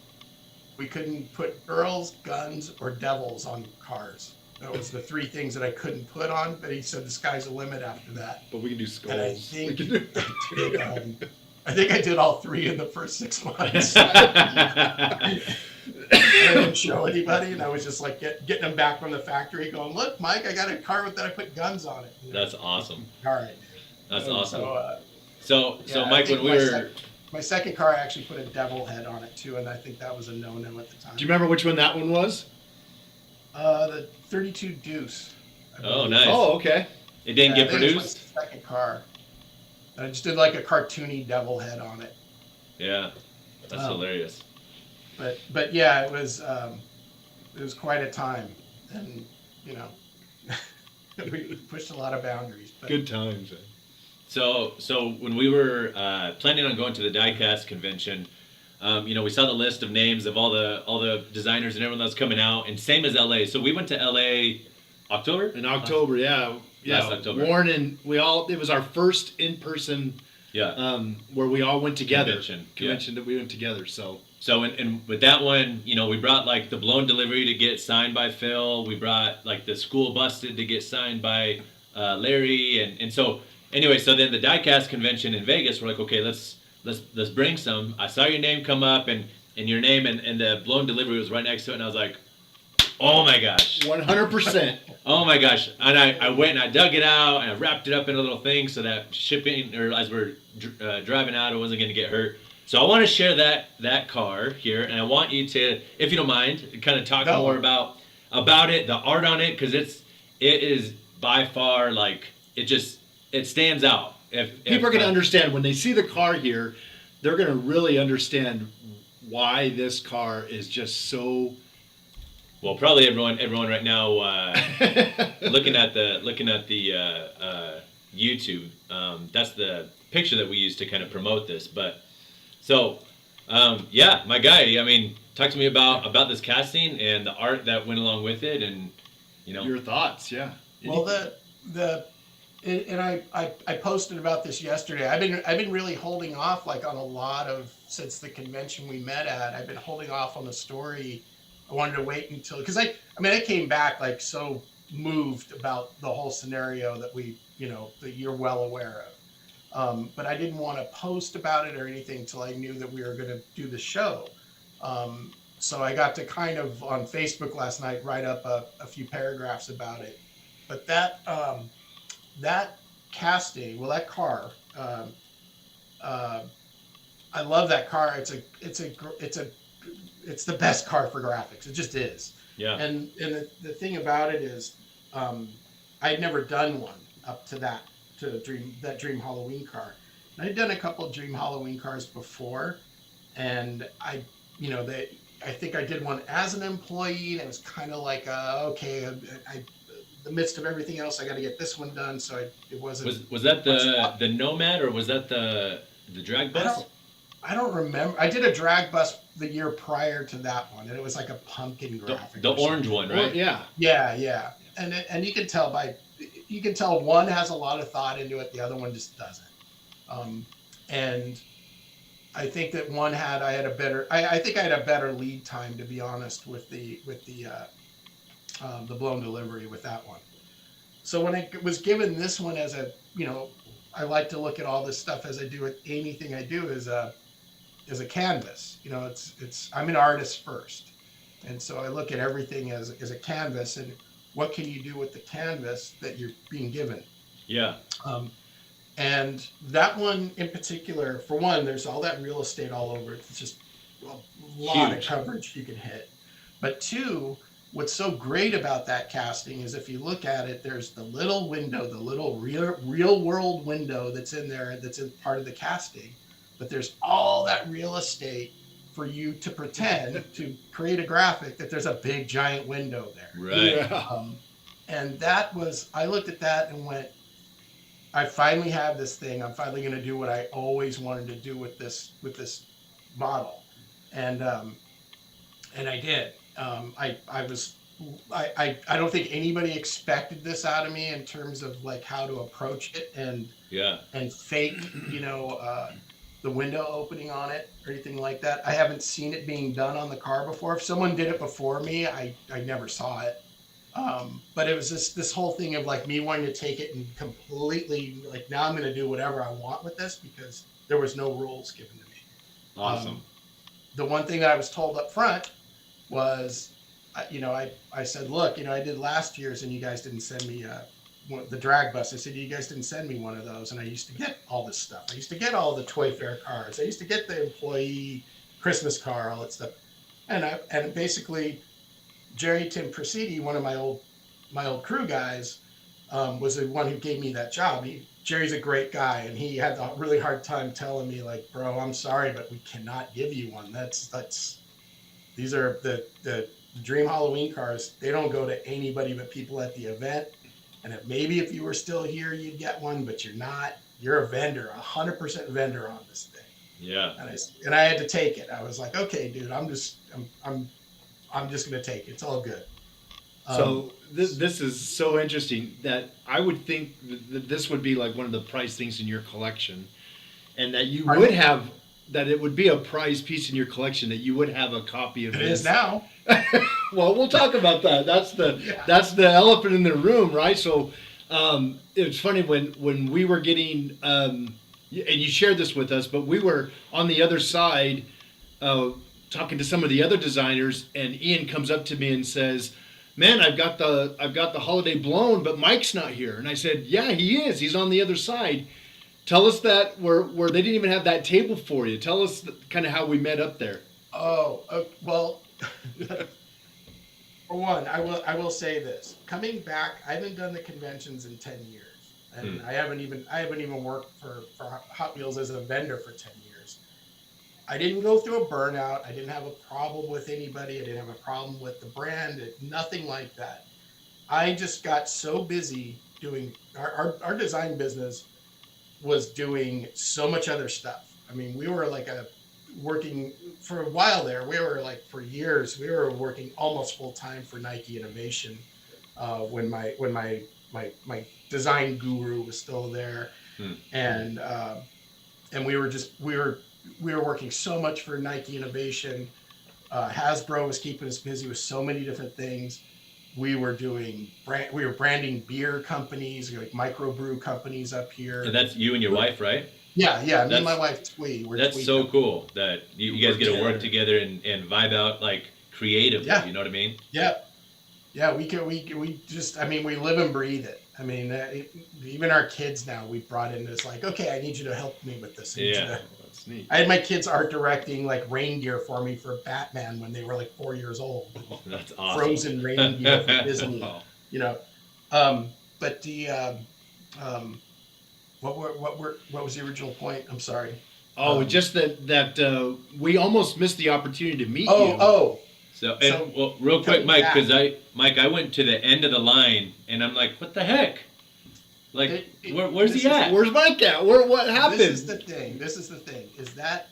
[SPEAKER 4] We couldn't put girls, guns, or devils on cars. That was the 3 things that I couldn't put on. But he said the sky's the limit after that.
[SPEAKER 3] But we can do skulls.
[SPEAKER 4] And I think I did all 3 in the first 6 months. I didn't show anybody, and I was just like getting them back from the factory, going, "Look, Mike, I got a car that I put guns on it."
[SPEAKER 2] That's awesome.
[SPEAKER 4] All right.
[SPEAKER 2] That's awesome.
[SPEAKER 4] So,
[SPEAKER 2] So Mike, when we were
[SPEAKER 4] my second car, I actually put a devil head on it too, and I think that was a no-no at the time.
[SPEAKER 3] Do you remember which one that one was?
[SPEAKER 4] The 32 Deuce.
[SPEAKER 2] Oh, nice.
[SPEAKER 3] Oh, okay.
[SPEAKER 2] It didn't get
[SPEAKER 4] I think it was
[SPEAKER 2] produced?
[SPEAKER 4] my second car. And I just did like a cartoony devil head on it.
[SPEAKER 2] Yeah. That's hilarious.
[SPEAKER 4] But yeah, it was quite a time, and we pushed a lot of boundaries. But
[SPEAKER 3] Good times.
[SPEAKER 2] So when we were planning on going to the Diecast convention, we saw the list of names of all the designers and everyone that's coming out, and same as LA. So we went to LA October?
[SPEAKER 3] In October, yeah.
[SPEAKER 2] Last October.
[SPEAKER 3] Warren and it was our first in-person where we all went together. Convention that we went together, so.
[SPEAKER 2] So and with that one, we brought like the blown delivery to get signed by Phil. We brought like the school busted to get signed by Larry, and so anyway, so then the Diecast convention in Vegas, we're like, okay, let's bring some. I saw your name come up, and your name and the blown delivery was right next to it, and I was like, oh my gosh,
[SPEAKER 3] 100%.
[SPEAKER 2] Oh my gosh! And I went and I dug it out and I wrapped it up in a little thing so that shipping, or as we're driving out, it wasn't going to get hurt. So I want to share that car here, and I want you to, if you don't mind, kind of talk more about it, the art on it, because it is by far like it stands out. If
[SPEAKER 3] people are going to understand when they see the car here, they're going to really understand why this car is just so.
[SPEAKER 2] Well, probably everyone right now looking at the YouTube. That's the picture that we use to kind of promote this, but. So, my guy. I mean, talk to me about this casting and the art that went along with it, and
[SPEAKER 3] your thoughts. Yeah.
[SPEAKER 4] Well, I posted about this yesterday. I've been really holding off, like on a lot of since the convention we met at. I've been holding off on the story. I wanted to wait until because I came back like so moved about the whole scenario that that you're well aware of. But I didn't want to post about it or anything till I knew that we were going to do the show. So I got to kind of on Facebook last night write up a few paragraphs about it. But that casting, well, that car, I love that car. It's the best car for graphics. It just is.
[SPEAKER 2] Yeah.
[SPEAKER 4] And the thing about it is, I'd never done one up to that Dream Halloween car. And I'd done a couple of Dream Halloween cars before, and I think I did one as an employee, and it was kind of like, okay, the midst of everything else, I got to get this one done. So it wasn't.
[SPEAKER 2] Was that the Nomad, or was that the drag bus?
[SPEAKER 4] I don't remember. I did a drag bus the year prior to that one, and it was like a pumpkin graphic.
[SPEAKER 2] The orange one, right?
[SPEAKER 3] Yeah.
[SPEAKER 4] Yeah. And you can tell one has a lot of thought into it, the other one just doesn't. And I think that I had a better lead time, to be honest, with the blown delivery with that one. So when I was given this one as I like to look at all this stuff as I do with anything I do as a canvas. I'm an artist first. And so I look at everything as a canvas, and what can you do with the canvas that you're being given?
[SPEAKER 2] Yeah.
[SPEAKER 4] And that one in particular, for one, there's all that real estate all over it. It's just a lot of coverage you can hit. But two, what's so great about that casting is if you look at it, there's the little window, the little real world window that's in there, that's in part of the casting. But there's all that real estate for you to pretend to create a graphic that there's a big giant window there.
[SPEAKER 2] Right.
[SPEAKER 3] Yeah.
[SPEAKER 4] And I looked at that and went, I finally have this thing. I'm finally going to do what I always wanted to do with this model. And I did. I don't think anybody expected this out of me in terms of like how to approach it and fake, the window opening on it or anything like that. I haven't seen it being done on the car before. If someone did it before me, I never saw it. But it was this whole thing of like me wanting to take it and completely like, now I'm going to do whatever I want with this because there was no rules given to me.
[SPEAKER 2] Awesome.
[SPEAKER 4] The one thing that I was told up front was, I said, look, I did last year's and you guys didn't send me the drag bus. I said, you guys didn't send me one of those. And I used to get all this stuff. I used to get all the Toy Fair cars. I used to get the employee Christmas car, all that stuff. And basically, Jerry Tim Presidi, one of my old crew guys, was the one who gave me that job. Jerry's a great guy, and he had a really hard time telling me, like, bro, I'm sorry, but we cannot give you one. These are the Dream Halloween cars. They don't go to anybody but people at the event. And maybe if you were still here, you'd get one, but you're not. You're a vendor, 100% vendor on this thing.
[SPEAKER 2] Yeah.
[SPEAKER 4] And I had to take it. I was like, okay, dude, I'm just gonna take it. It's all good.
[SPEAKER 3] So this is so interesting that I would think that this would be like one of the prized things in your collection, and that you would have that it would be a prized piece in your collection that you would have a copy of.
[SPEAKER 4] It is now.
[SPEAKER 3] Well, we'll talk about that. That's the elephant in the room, right? So it's funny when we were getting and you shared this with us, but we were on the other side talking to some of the other designers, and Ian comes up to me and says, man, I've got the holiday blown, but Mike's not here. And I said, yeah, he is. He's on the other side. Tell us that where they didn't even have that table for you. Tell us kind of how we met up there.
[SPEAKER 4] Well, for one, I will say this. Coming back, I haven't done the conventions in 10 years. And I haven't even worked for Hot Wheels as a vendor for 10 years. I didn't go through a burnout. I didn't have a problem with anybody. I didn't have a problem with the brand. Nothing like that. I just got so busy doing our design business was doing so much other stuff. I mean, we were like working for a while there. We were like for years. We were working almost full time for Nike Innovation when my design guru was still there, and we were working so much for Nike Innovation. Hasbro was keeping us busy with so many different things we were branding beer companies, like microbrew companies up here.
[SPEAKER 2] And that's you and your wife, right?
[SPEAKER 4] Yeah, me and my wife Twee.
[SPEAKER 2] That's so cool that you guys get to work together and vibe out like creatively.
[SPEAKER 4] Yeah.
[SPEAKER 2] You know what I mean?
[SPEAKER 4] Yeah. Yeah, we just, I mean, we live and breathe it. I mean, even our kids now, we brought in this like, okay, I need you to help me with this.
[SPEAKER 2] Yeah,
[SPEAKER 3] that's neat.
[SPEAKER 4] I had my kids art directing like reindeer for me for Batman when they were like 4 years old.
[SPEAKER 2] Oh, that's awesome.
[SPEAKER 4] Frozen reindeer for Disney, you know. But the what was the original point? I'm sorry.
[SPEAKER 3] Oh, just that we almost missed the opportunity to meet you.
[SPEAKER 4] Oh.
[SPEAKER 2] So well, real quick, Mike, because I went to the end of the line and I'm like, what the heck? Like, where's he at?
[SPEAKER 3] Where's Mike at? What happened?
[SPEAKER 4] This is the thing. Is that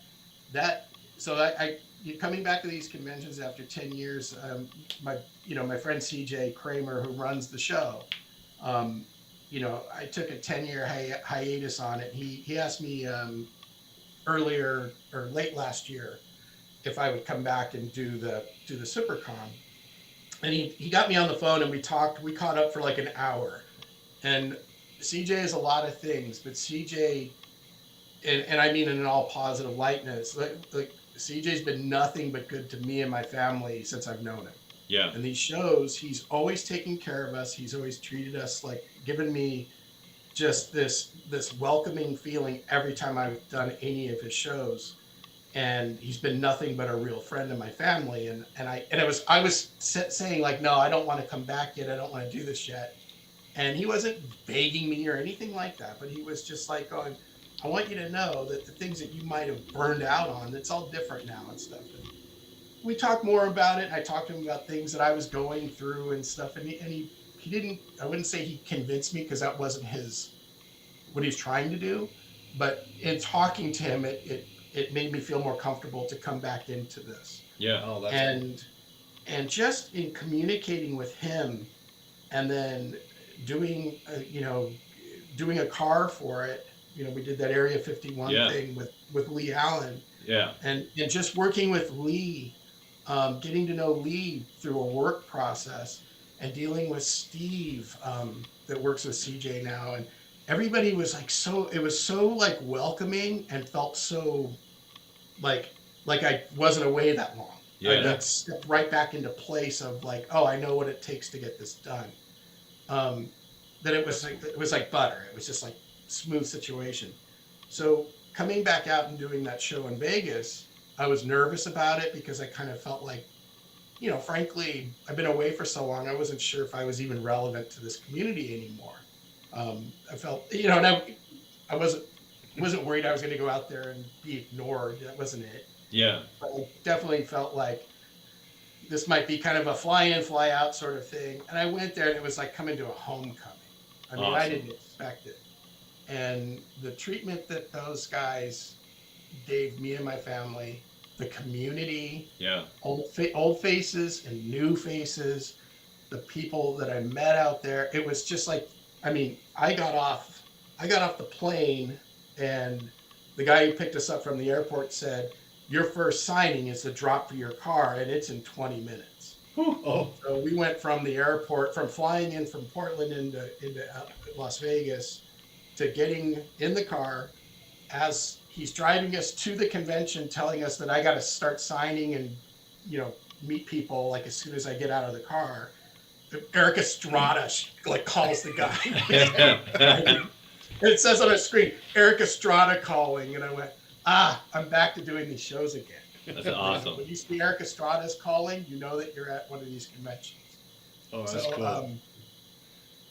[SPEAKER 4] so I coming back to these conventions after 10 years. My friend CJ Kramer, who runs the show, I took a 10-year hiatus on it. He asked me earlier or late last year if I would come back and do the SuperCon. And he got me on the phone and we caught up for like an hour. And CJ is a lot of things, but CJ, and I mean in an all positive lightness, like CJ's been nothing but good to me and my family since I've known him.
[SPEAKER 2] Yeah.
[SPEAKER 4] And these shows, he's always taken care of us. He's always treated us like, given me just this welcoming feeling every time I've done any of his shows. And he's been nothing but a real friend of my family. And I was saying like, no, I don't want to come back yet. I don't want to do this yet. And he wasn't begging me or anything like that, but he was just like going, I want you to know that the things that you might have burned out on, it's all different now and stuff. And we talked more about it. I talked to him about things that I was going through and stuff. And he didn't, I wouldn't say he convinced me because that wasn't what he was trying to do. But in talking to him, it made me feel more comfortable to come back into this.
[SPEAKER 2] Yeah.
[SPEAKER 3] Oh, that's
[SPEAKER 4] and just in communicating with him and then doing a car for it. We did that Area 51 thing with Lee Allen.
[SPEAKER 2] Yeah.
[SPEAKER 4] And just working with Lee, getting to know Lee through a work process and dealing with Steve that works with CJ now. And everybody was like it was so like welcoming and felt so like I wasn't away that long.
[SPEAKER 2] Yeah.
[SPEAKER 4] I got stepped right back into place of like, oh, I know what it takes to get this done. That it was like butter. It was just like smooth situation. So coming back out and doing that show in Vegas, I was nervous about it because I kind of felt like, frankly, I've been away for so long. I wasn't sure if I was even relevant to this community anymore. I felt, and I wasn't worried I was going to go out there and be ignored. That wasn't it.
[SPEAKER 2] Yeah.
[SPEAKER 4] But I definitely felt like this might be kind of a fly in, fly out sort of thing. And I went there and it was like coming to a homecoming. I mean, I didn't expect it. And the treatment that those guys gave me and my family, the community, old faces and new faces, the people that I met out there, it was just like, I mean, I got off the plane and the guy who picked us up from the airport said, your first signing is the drop for your car and it's in 20 minutes.
[SPEAKER 3] Oh.
[SPEAKER 4] So we went from the airport, from flying in from Portland into Las Vegas to getting in the car as he's driving us to the convention, telling us that I got to start signing and, meet people like as soon as I get out of the car. Eric Estrada calls the guy. It says on a screen, Eric Estrada calling, and I went, I'm back to doing these shows again.
[SPEAKER 2] That's awesome.
[SPEAKER 4] When you see Eric Estrada's calling, you know that you're at one of these conventions.
[SPEAKER 3] Oh, that's cool.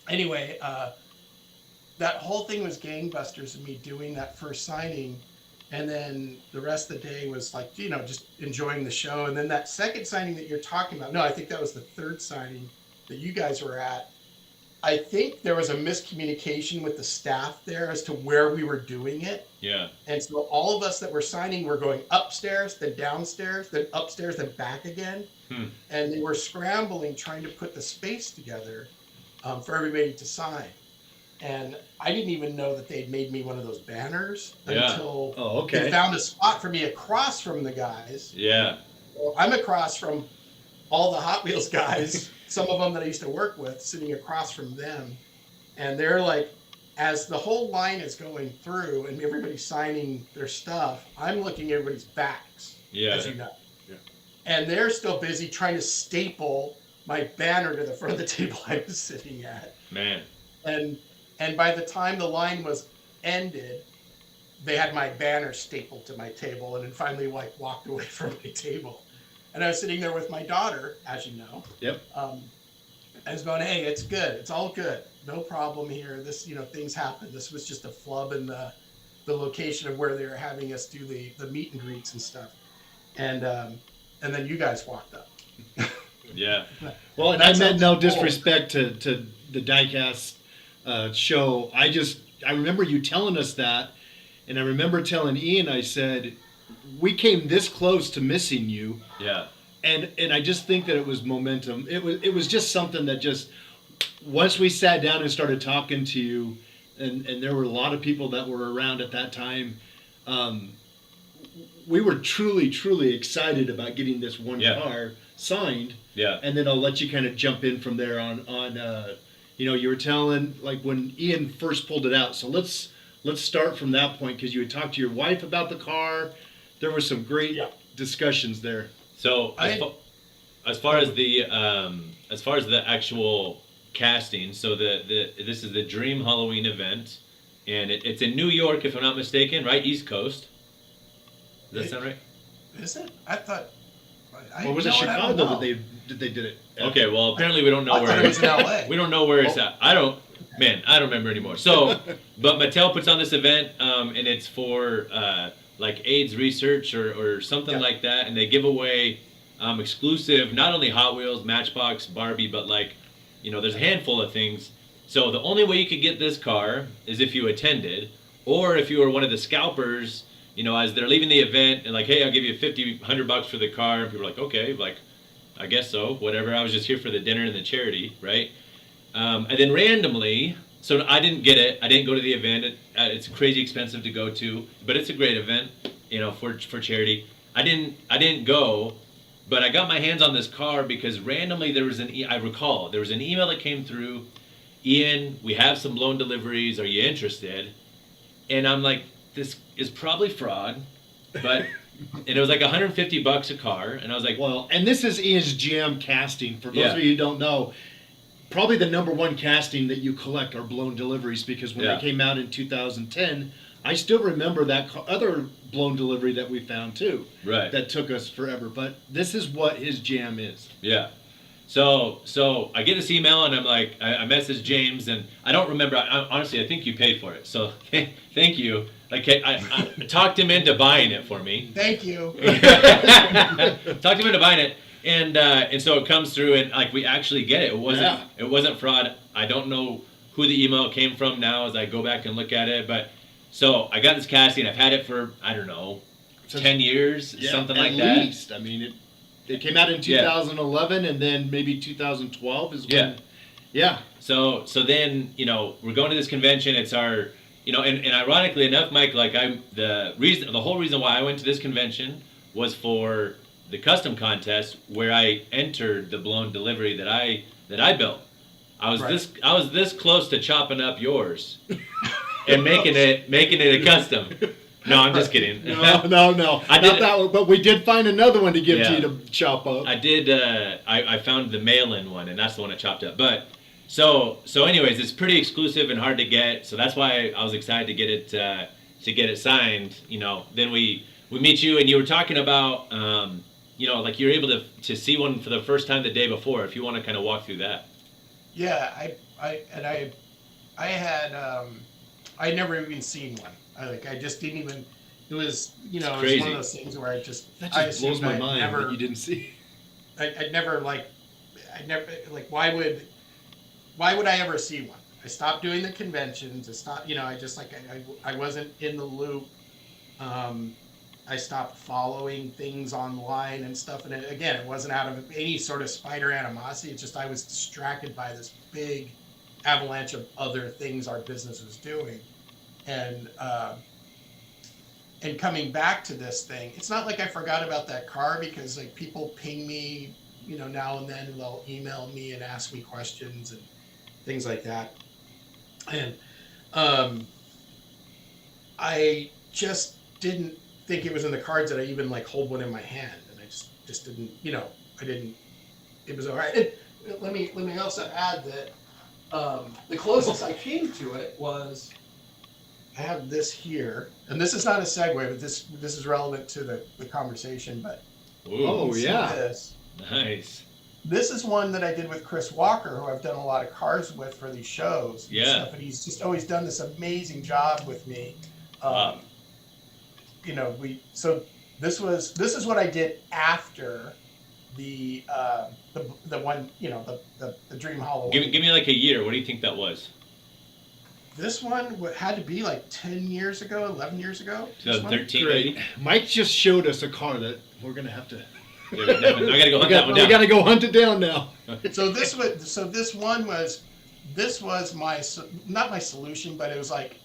[SPEAKER 4] Anyway, that whole thing was gangbusters and me doing that first signing. And then the rest of the day was like, just enjoying the show. And then that second signing that you're talking about, no, I think that was the third signing that you guys were at. I think there was a miscommunication with the staff there as to where we were doing it.
[SPEAKER 2] Yeah.
[SPEAKER 4] And so all of us that were signing were going upstairs, then downstairs, then upstairs, then back again. And they were scrambling, trying to put the space together for everybody to sign. And I didn't even know that they'd made me one of those banners until they found a spot for me across from the guys.
[SPEAKER 2] Yeah.
[SPEAKER 4] Well, I'm across from all the Hot Wheels guys, some of them that I used to work with, sitting across from them, and they're like, as the whole line is going through and everybody's signing their stuff, I'm looking at everybody's backs, as you know.
[SPEAKER 3] Yeah.
[SPEAKER 4] And they're still busy trying to staple my banner to the front of the table I was sitting at.
[SPEAKER 2] Man.
[SPEAKER 4] And by the time the line was ended, they had my banner stapled to my table, and then finally like walked away from my table. And I was sitting there with my daughter, as you know.
[SPEAKER 3] Yep.
[SPEAKER 4] I was going, hey, it's good. It's all good. No problem here. This, things happen. This was just a flub in the location of where they were having us do the meet and greets and stuff. And then you guys walked up.
[SPEAKER 2] Yeah.
[SPEAKER 3] Well, and I meant no disrespect to the Diecast show. I remember you telling us that, and I remember telling Ian, I said, we came this close to missing you.
[SPEAKER 2] Yeah.
[SPEAKER 3] And I just think that it was momentum. It was just something that just, once we sat down and started talking to you, and there were a lot of people that were around at that time, we were truly, truly excited about getting this one car signed.
[SPEAKER 2] Yeah.
[SPEAKER 3] And then I'll let you kind of jump in from there on you were telling, like, when Ian first pulled it out. So let's start from that point, because you had talked to your wife about the car. There were some great discussions there.
[SPEAKER 2] So as far as the actual casting, so this is the Dream Halloween event, and it's in New York, if I'm not mistaken, right? East Coast. Does that sound right?
[SPEAKER 4] Is it? I thought.
[SPEAKER 3] Or was it Chicago that they did it?
[SPEAKER 2] Okay, well apparently we don't know where
[SPEAKER 4] it was in LA.
[SPEAKER 2] We don't know where it's at. I don't remember anymore. So, but Mattel puts on this event, and it's for like AIDS research or something like that, and they give away exclusive, not only Hot Wheels, Matchbox, Barbie, but like, there's a handful of things. So the only way you could get this car is if you attended, or if you were one of the scalpers, as they're leaving the event, and like, hey, I'll give you $100 for the car, and people are like, okay, like, I guess so, whatever. I was just here for the dinner and the charity, right? And then randomly, so I didn't get it. I didn't go to the event. It's crazy expensive to go to, but it's a great event, for charity. I didn't go, but I got my hands on this car because randomly there was I recall there was an email that came through. Ian, we have some loan deliveries. Are you interested? And I'm like, this is probably fraud, but. And it was like $150 a car, and I was like,
[SPEAKER 3] well, and this is Ian's GM casting. For those of you who don't know, probably the number one casting that you collect are blown deliveries, because when they came out in 2010, I still remember that other blown delivery that we found too. Right. That took us forever, but this is what his jam is.
[SPEAKER 2] Yeah. So I get this email, and I'm like, I message James, and I don't remember. Honestly, I think you paid for it, so thank you. Like, I talked him into buying it for me.
[SPEAKER 4] Thank you.
[SPEAKER 2] Talked him into buying it, and so it comes through, and like we actually get it. It wasn't fraud. I don't know who the email came from now as I go back and look at it, but so I got this casting. I've had it for, I don't know, 10 years, something like that.
[SPEAKER 3] At least. I mean, it came out in 2011, and then maybe 2012 is when. Yeah.
[SPEAKER 2] So then we're going to this convention. It's our. And ironically enough, Mike, like the whole reason why I went to this convention was for the custom contest where I entered the blown delivery that I built. I was this close to chopping up yours and making it a custom. No, I'm just kidding.
[SPEAKER 3] No. I did not that one, but we did find another one to give to you to chop up.
[SPEAKER 2] I did. I found the mail-in one, and that's the one I chopped up. But. So anyways, it's pretty exclusive and hard to get, so that's why I was excited to get it signed. Then we meet you, and you were talking about like you were able to see one for the first time the day before. If you want to kind of walk through that.
[SPEAKER 4] Yeah, I had never even seen one. I just didn't even. It was it was one of those things where
[SPEAKER 3] that just blows my mind that you didn't see.
[SPEAKER 4] I'd never why would I ever see one? I stopped doing the conventions. I wasn't in the loop. I stopped following things online and stuff. And it wasn't out of any sort of spider animosity. It's just I was distracted by this big avalanche of other things our business was doing. And coming back to this thing, it's not like I forgot about that car, because like people ping me now and then they'll email me and ask me questions and things like that. And I just didn't think it was in the cards that I even like hold one in my hand, and I just didn't, I didn't. It was all right. And let me also add that the closest I came to it was I have this here, and this is not a segue, but this is relevant to the conversation. But
[SPEAKER 2] Ooh,
[SPEAKER 3] oh yeah,
[SPEAKER 4] this.
[SPEAKER 2] Nice.
[SPEAKER 4] This is one that I did with Chris Walker, who I've done a lot of cars with for these shows. And stuff, and he's just always done this amazing job with me.
[SPEAKER 2] Wow.
[SPEAKER 4] So this is what I did after the one, the Dream Halloween.
[SPEAKER 2] Give me like a year. What do you think that was?
[SPEAKER 4] This one had to be like 10 years ago, 11 years ago.
[SPEAKER 2] 2013,
[SPEAKER 3] great. Mike just showed us a car that we're gonna have to.
[SPEAKER 2] I gotta go hunt that one down.
[SPEAKER 3] We gotta go hunt it down now.
[SPEAKER 4] So this was my, not my solution, but it was like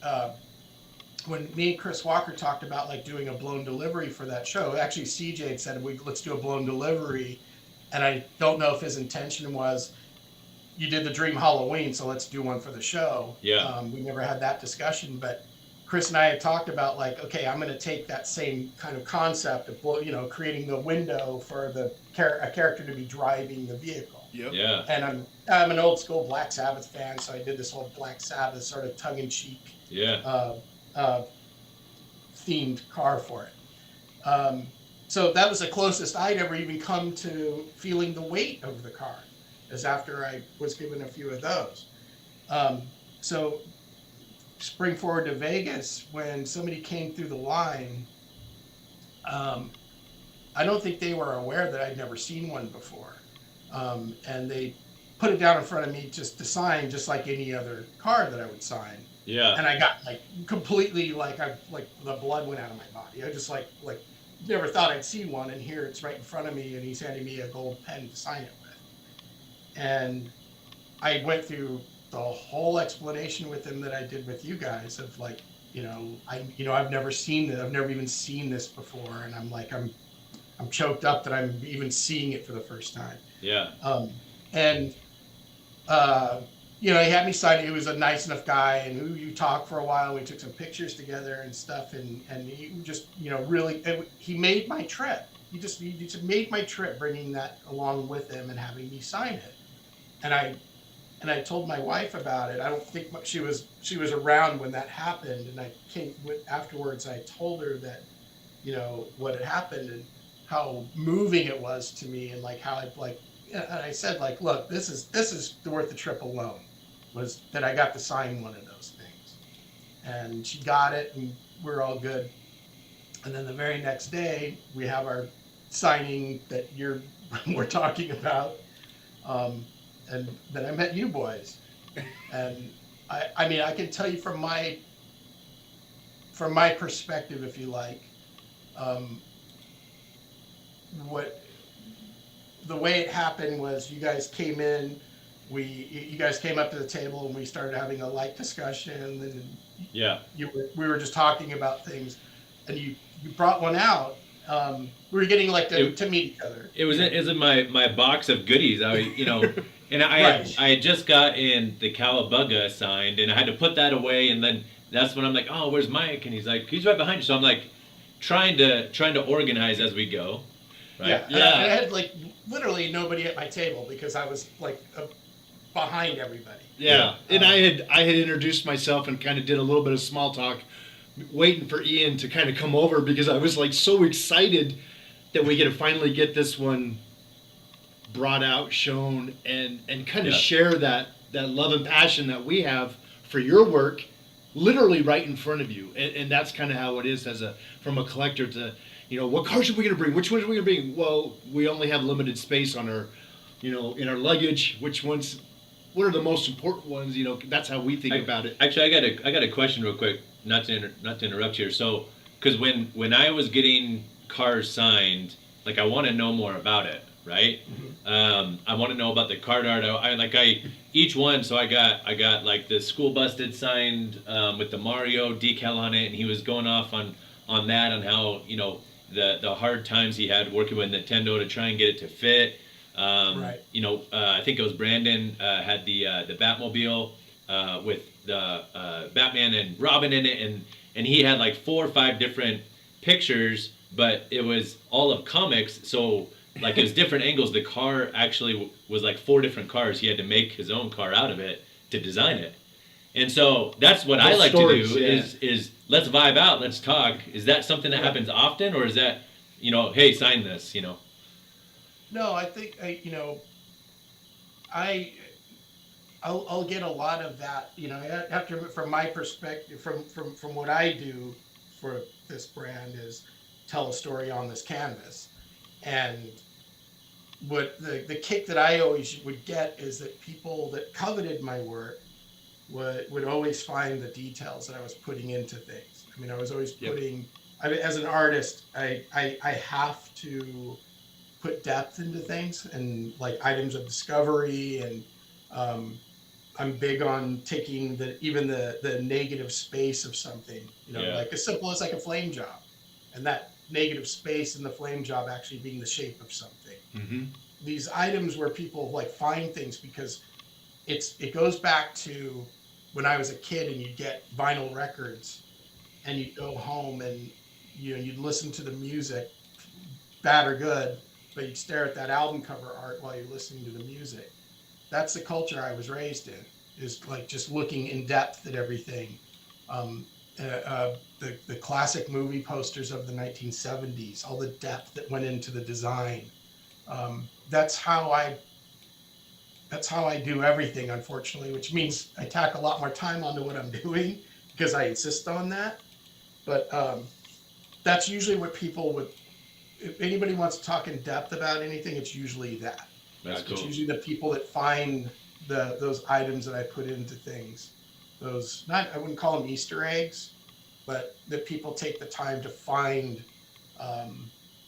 [SPEAKER 4] when me and Chris Walker talked about like doing a blown delivery for that show. Actually, CJ had said let's do a blown delivery, and I don't know if his intention was you did the Dream Halloween, so let's do one for the show.
[SPEAKER 2] Yeah.
[SPEAKER 4] We never had that discussion, but Chris and I had talked about like, okay, I'm going to take that same kind of concept of creating the window for a character to be driving the vehicle.
[SPEAKER 3] Yep.
[SPEAKER 2] Yeah.
[SPEAKER 4] And I'm an old school Black Sabbath fan, so I did this whole Black Sabbath sort of tongue in cheek themed car for it. So that was the closest I'd ever even come to feeling the weight of the car, is after I was given a few of those. So spring forward to Vegas, when somebody came through the line, I don't think they were aware that I'd never seen one before. And they put it down in front of me just to sign, just like any other car that I would sign.
[SPEAKER 2] Yeah.
[SPEAKER 4] And I got like completely like the blood went out of my body. I just like never thought I'd see one, and here it's right in front of me, and he's handing me a gold pen to sign it with. And I went through the whole explanation with him that I did with you guys of like, I've never seen it. I've never even seen this before, and I'm like, I'm choked up that I'm even seeing it for the first time.
[SPEAKER 2] Yeah.
[SPEAKER 4] He had me sign it. He was a nice enough guy, and you talked for a while. We took some pictures together and stuff, and he just, really, he made my trip. He just made my trip, bringing that along with him and having me sign it. And I told my wife about it. I don't think she was around when that happened, and I came afterwards. I told her that, what had happened and how moving it was to me, and like how and I said like, look, this is worth the trip alone, was that I got to sign one of those things, and she got it, and we're all good. And then the very next day, we have our signing that we're talking about. And then I met you boys, and I mean, I can tell you from my perspective, if you like, what the way it happened was you guys came in, you guys came up to the table, and we started having a light discussion, and we were just talking about things, and you brought one out. We were getting like to meet each other.
[SPEAKER 2] It was in my box of goodies. And I had just gotten the Cowabunga signed, and I had to put that away, and then that's when I'm like, oh, where's Mike? And he's like, he's right behind you. So I'm like trying to organize as we go. Right?
[SPEAKER 4] Yeah. I had like literally nobody at my table because I was like behind everybody.
[SPEAKER 3] Yeah. And I had introduced myself and kind of did a little bit of small talk, waiting for Ian to kind of come over because I was like so excited that we get to finally get this one brought out, shown, and kind of share that love and passion that we have for your work, literally right in front of you. And that's kind of how it is from a collector to, what cars are we going to bring? Which ones are we going to bring? Well, we only have limited space on our, in our luggage. What are the most important ones? That's how we think about it.
[SPEAKER 2] Actually, I got a question real quick, not to interrupt here. So, because when I was getting cars signed, like I want to know more about it. Right, I want to know about the card art. Each one. So I got like the School Busted signed with the Mario decal on it, and he was going off on that, on how the hard times he had working with Nintendo to try and get it to fit.
[SPEAKER 4] Right.
[SPEAKER 2] You know, I think it was Brandon had the Batmobile with the Batman and Robin in it, and he had like 4 or 5 different pictures, but it was all of comics, so like it was different angles. The car actually was like 4 different cars. He had to make his own car out of it to design it. And so that's what I like
[SPEAKER 3] stories,
[SPEAKER 2] to do
[SPEAKER 3] yeah.
[SPEAKER 2] is let's vibe out, let's talk. Is that something that happens often, or is that, you know, hey, sign this, you know?
[SPEAKER 4] No, I think I'll get a lot of that, you know, after from my perspective, from what I do for this brand is tell a story on this canvas. And what the kick that I always would get is that people that coveted my work would always find the details that I was putting into things. I mean, I was always putting, as an artist, I have to put depth into things and like items of discovery, and I'm big on taking even the negative space of something, you know, like as simple as like a flame job, and that negative space in the flame job actually being the shape of something.
[SPEAKER 3] Mm-hmm.
[SPEAKER 4] These items where people like find things, because it goes back to when I was a kid and you'd get vinyl records and you'd go home and you know you'd listen to the music, bad or good, but you'd stare at that album cover art while you're listening to the music. That's the culture I was raised in, is like just looking in depth at everything. The classic movie posters of the 1970s, all the depth that went into the design. That's how I do everything, unfortunately, which means I tack a lot more time onto what I'm doing because I insist on that. But that's usually what people would, if anybody wants to talk in depth about anything, it's usually that.
[SPEAKER 2] That's cool.
[SPEAKER 4] It's usually the people that find those items that I put into things. Those, I wouldn't call them Easter eggs, but that people take the time to find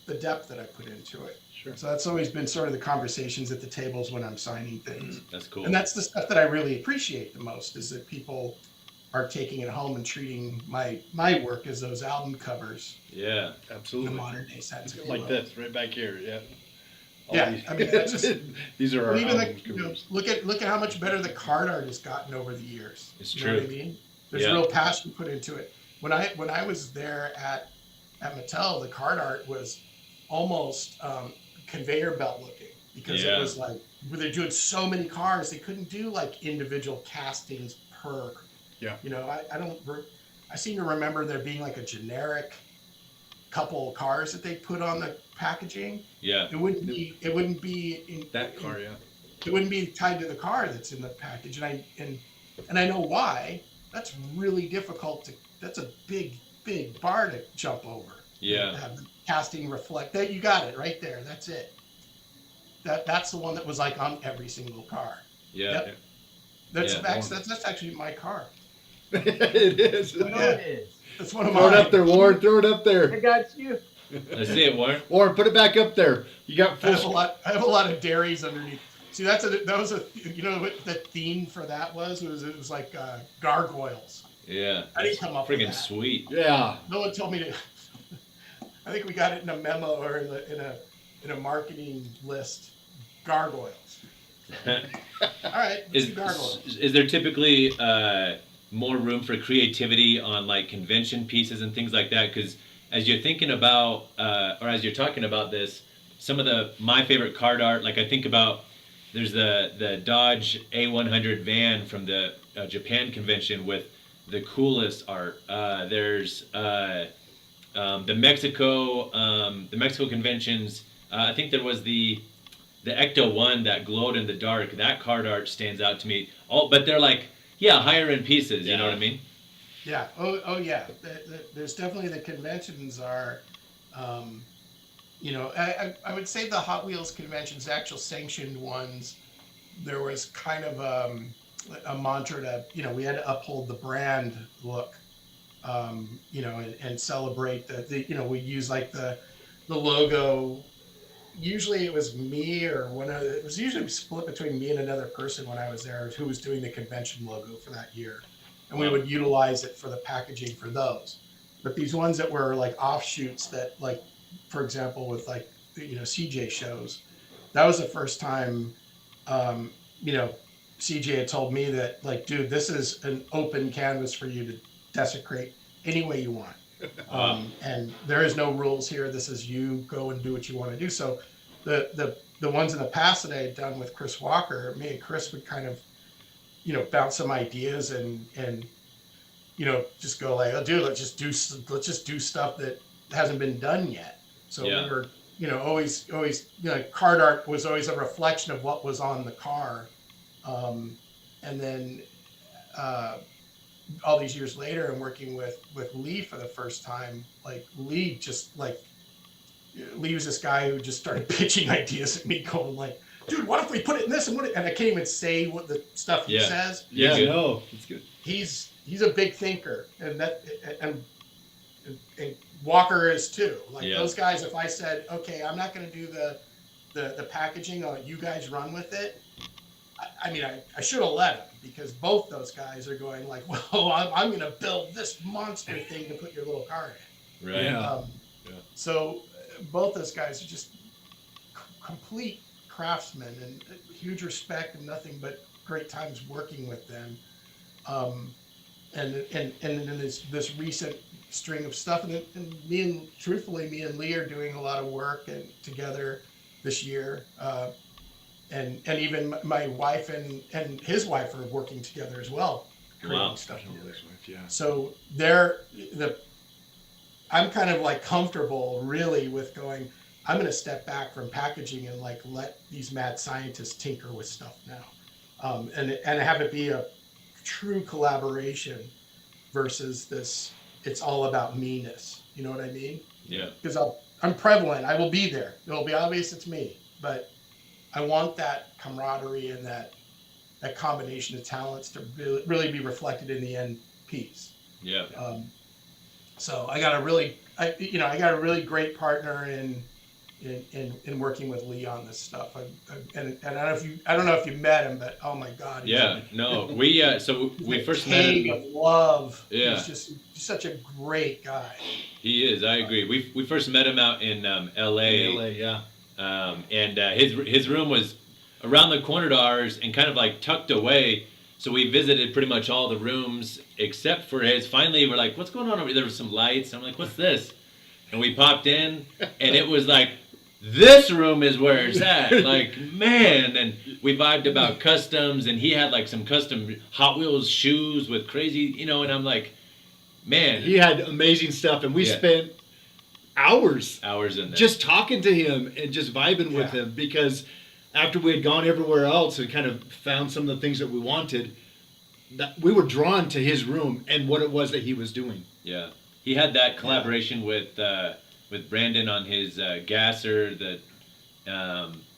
[SPEAKER 4] the depth that I put into it.
[SPEAKER 3] Sure.
[SPEAKER 4] So that's always been sort of the conversations at the tables when I'm signing things.
[SPEAKER 2] That's cool.
[SPEAKER 4] And that's the stuff that I really appreciate the most, is that people are taking it home and treating my work as those album covers.
[SPEAKER 2] Yeah,
[SPEAKER 4] In
[SPEAKER 3] Absolutely.
[SPEAKER 4] a modern day sense. if you
[SPEAKER 3] Like
[SPEAKER 4] will.
[SPEAKER 3] this, right back here. Yeah. All
[SPEAKER 4] Yeah,
[SPEAKER 3] these-
[SPEAKER 4] I mean, that's just,
[SPEAKER 3] these are our
[SPEAKER 4] even
[SPEAKER 3] album
[SPEAKER 4] you know,
[SPEAKER 3] covers.
[SPEAKER 4] look at how much better the card art has gotten over the years.
[SPEAKER 2] It's
[SPEAKER 4] You know what I
[SPEAKER 2] true.
[SPEAKER 4] mean? There's
[SPEAKER 2] Yeah.
[SPEAKER 4] real passion put into it. When I was there at Mattel, the card art was almost conveyor belt looking, because it was like they're doing so many cars, they couldn't do like individual castings per.
[SPEAKER 3] Yeah.
[SPEAKER 4] You know, I seem to remember there being like a generic couple of cars that they put on the packaging.
[SPEAKER 2] Yeah.
[SPEAKER 4] It wouldn't be
[SPEAKER 3] That car, yeah.
[SPEAKER 4] it wouldn't be tied to the car that's in the package, and I know why. That's really difficult that's a big bar to jump over.
[SPEAKER 2] Yeah.
[SPEAKER 4] Have the casting reflect that. You got it right there. That's it. That's the one that was like on every single car.
[SPEAKER 2] Yeah.
[SPEAKER 4] Yep. That's
[SPEAKER 2] Yeah.
[SPEAKER 4] that's actually my car.
[SPEAKER 3] It is.
[SPEAKER 1] I know it is.
[SPEAKER 4] That's one of
[SPEAKER 3] Throw it
[SPEAKER 4] mine.
[SPEAKER 3] up there, Warren. Throw it up
[SPEAKER 1] I
[SPEAKER 3] there.
[SPEAKER 1] got you.
[SPEAKER 2] Let's see it, Warren.
[SPEAKER 3] Warren, put it back up there. You got
[SPEAKER 4] I
[SPEAKER 3] full.
[SPEAKER 4] have a lot of dairies underneath. See, that was a you know what the theme for that was? It was like gargoyles.
[SPEAKER 2] Yeah.
[SPEAKER 4] I didn't come up with
[SPEAKER 2] Friggin'
[SPEAKER 4] that.
[SPEAKER 2] sweet.
[SPEAKER 3] Yeah.
[SPEAKER 4] No one told me to. I think we got it in a memo or in a marketing list. Gargoyles. All right, let's do gargoyles.
[SPEAKER 2] Is there typically more room for creativity on like convention pieces and things like that? Because as you're thinking about, or as you're talking about this, some of my favorite card art, like I think about, there's the Dodge A100 van from the Japan convention with the coolest art. There's the Mexico conventions. I think there was the Ecto one that glowed in the dark. That card art stands out to me. But they're like, higher end pieces. You know what I mean?
[SPEAKER 4] Yeah. Oh yeah. There's definitely the conventions are, you know, I would say the Hot Wheels conventions, actual sanctioned ones, there was kind of a mantra to, you know, we had to uphold the brand look, you know, and celebrate the you know, we use like the logo. Usually it was me or it was usually split between me and another person when I was there who was doing the convention logo for that year. And we would utilize it for the packaging for those. But these ones that were like offshoots that, like, for example, with like, you know, CJ shows, that was the first time, you know, CJ had told me that, like, dude, this is an open canvas for you to desecrate any way you want.
[SPEAKER 2] Wow.
[SPEAKER 4] And there is no rules here. This is you go and do what you want to do. So the ones in the past that I had done with Chris Walker, me and Chris would kind of, you know, bounce some ideas and you know, just go like, oh, dude, let's just do stuff that hasn't been done yet. So
[SPEAKER 2] Yeah.
[SPEAKER 4] we were, you know, always, you know, card art was always a reflection of what was on the car. And then all these years later, and working with Lee for the first time, like Lee was this guy who just started pitching ideas at me, going like, dude, what if we put it in this and and I can't even say what the stuff he says.
[SPEAKER 3] Yeah,
[SPEAKER 2] Good.
[SPEAKER 3] no, it's good.
[SPEAKER 4] He's a big thinker, and Walker is too. Like those guys, if I said, okay, I'm not going to do the packaging, I'll let you guys run with it. I mean, I should have let him, because both those guys are going like, well, I'm going to build this monster thing to put your little car in.
[SPEAKER 2] Right.
[SPEAKER 3] Yeah.
[SPEAKER 4] So both those guys are just complete craftsmen, and huge respect, and nothing but great times working with them. And then this recent string of stuff, and truthfully, me and Lee are doing a lot of work and together this year. And even my wife and his wife are working together as well, creating stuff together.
[SPEAKER 3] Yeah.
[SPEAKER 4] So I'm kind of like comfortable really with going, I'm going to step back from packaging and like let these mad scientists tinker with stuff now, and have it be a true collaboration versus this. It's all about me-ness. You know what I mean?
[SPEAKER 2] Yeah.
[SPEAKER 4] Because I'm prevalent. I will be there. It'll be obvious it's me, but I want that camaraderie and that combination of talents to really be reflected in the end piece.
[SPEAKER 2] Yeah.
[SPEAKER 4] So I got a really great partner in working with Lee on this stuff. And I don't know if you met him, but oh my God.
[SPEAKER 2] We first met him.
[SPEAKER 4] Of love.
[SPEAKER 2] Yeah.
[SPEAKER 4] He's just such a great guy.
[SPEAKER 2] He is. I agree. We first met him out in L.A.
[SPEAKER 3] LA, yeah.
[SPEAKER 2] And his room was around the corner to ours and kind of like tucked away. So we visited pretty much all the rooms except for his. Finally, we're like, what's going on over here? There was some lights. I'm like, what's this? And we popped in, and it was like, this room is where it's at. Like, man. And we vibed about customs, and he had like some custom Hot Wheels shoes with crazy, you know, and I'm like, man.
[SPEAKER 3] He had amazing stuff, and we spent hours
[SPEAKER 2] in there.
[SPEAKER 3] Just talking to him and just vibing with him, because after we had gone everywhere else and kind of found some of the things that we wanted, that we were drawn to his room and what it was that he was doing.
[SPEAKER 2] Yeah. He had that collaboration with Brandon on his gasser that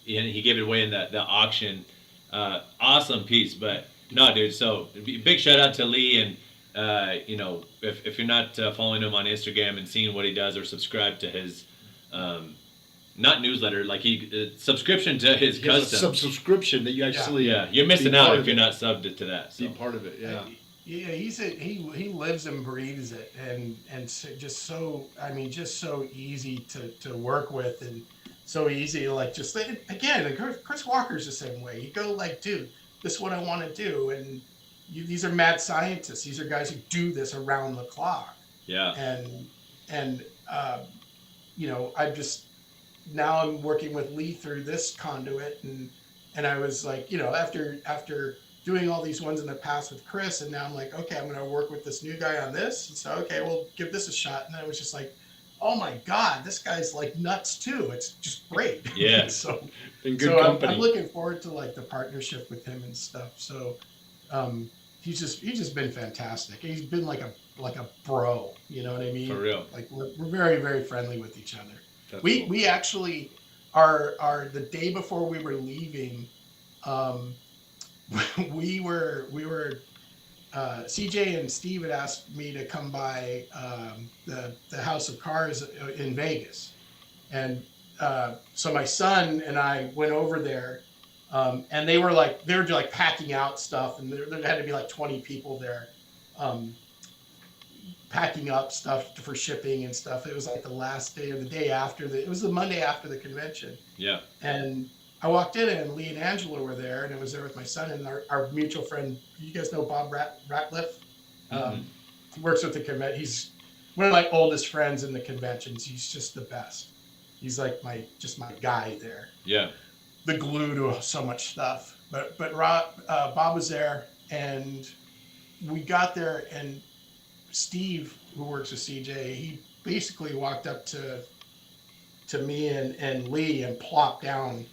[SPEAKER 2] he gave it away in the auction. Awesome piece. But no, dude, so big shout out to Lee, and you know, if you're not following him on Instagram and seeing what he does, or subscribe to his not newsletter, like subscription to his custom
[SPEAKER 3] Subscription that you actually
[SPEAKER 2] you're missing out if you're not subbed to that. So.
[SPEAKER 3] Be part of it,
[SPEAKER 4] Yeah, he lives and breathes it, and just so easy to work with, and so easy, like, just again, Chris Walker's the same way. You go like, dude, this is what I want to do, and these are mad scientists. These are guys who do this around the clock.
[SPEAKER 2] Yeah.
[SPEAKER 4] And you know, now I'm working with Lee through this conduit, and I was like, you know, after doing all these ones in the past with Chris, and now I'm like, okay, I'm going to work with this new guy on this. And so, okay, we'll give this a shot. And then it was just like, oh my God, this guy's like nuts too. It's just great.
[SPEAKER 2] Yeah.
[SPEAKER 4] So,
[SPEAKER 3] in good company.
[SPEAKER 4] I'm looking forward to like the partnership with him and stuff. So, he's just been fantastic. He's been like a bro, you know what I mean?
[SPEAKER 2] For real.
[SPEAKER 4] Like we're very, very friendly with each other.
[SPEAKER 3] That's
[SPEAKER 4] We
[SPEAKER 3] cool.
[SPEAKER 4] we actually are the day before we were leaving, we were CJ and Steve had asked me to come by the House of Cars in Vegas, and so my son and I went over there, and they were packing out stuff, and there had to be like 20 people there, packing up stuff for shipping and stuff. It was like the last day or the day after it was the Monday after the convention.
[SPEAKER 2] Yeah.
[SPEAKER 4] And I walked in and Lee and Angela were there, and I was there with my son and our mutual friend. You guys know Bob Ratliff? He works with the convention. He's one of my oldest friends in the conventions. He's just the best. He's like my guy there.
[SPEAKER 2] Yeah.
[SPEAKER 4] The glue to so much stuff. But Bob was there, and we got there, and Steve, who works with CJ, he basically walked up to me and Lee and plopped down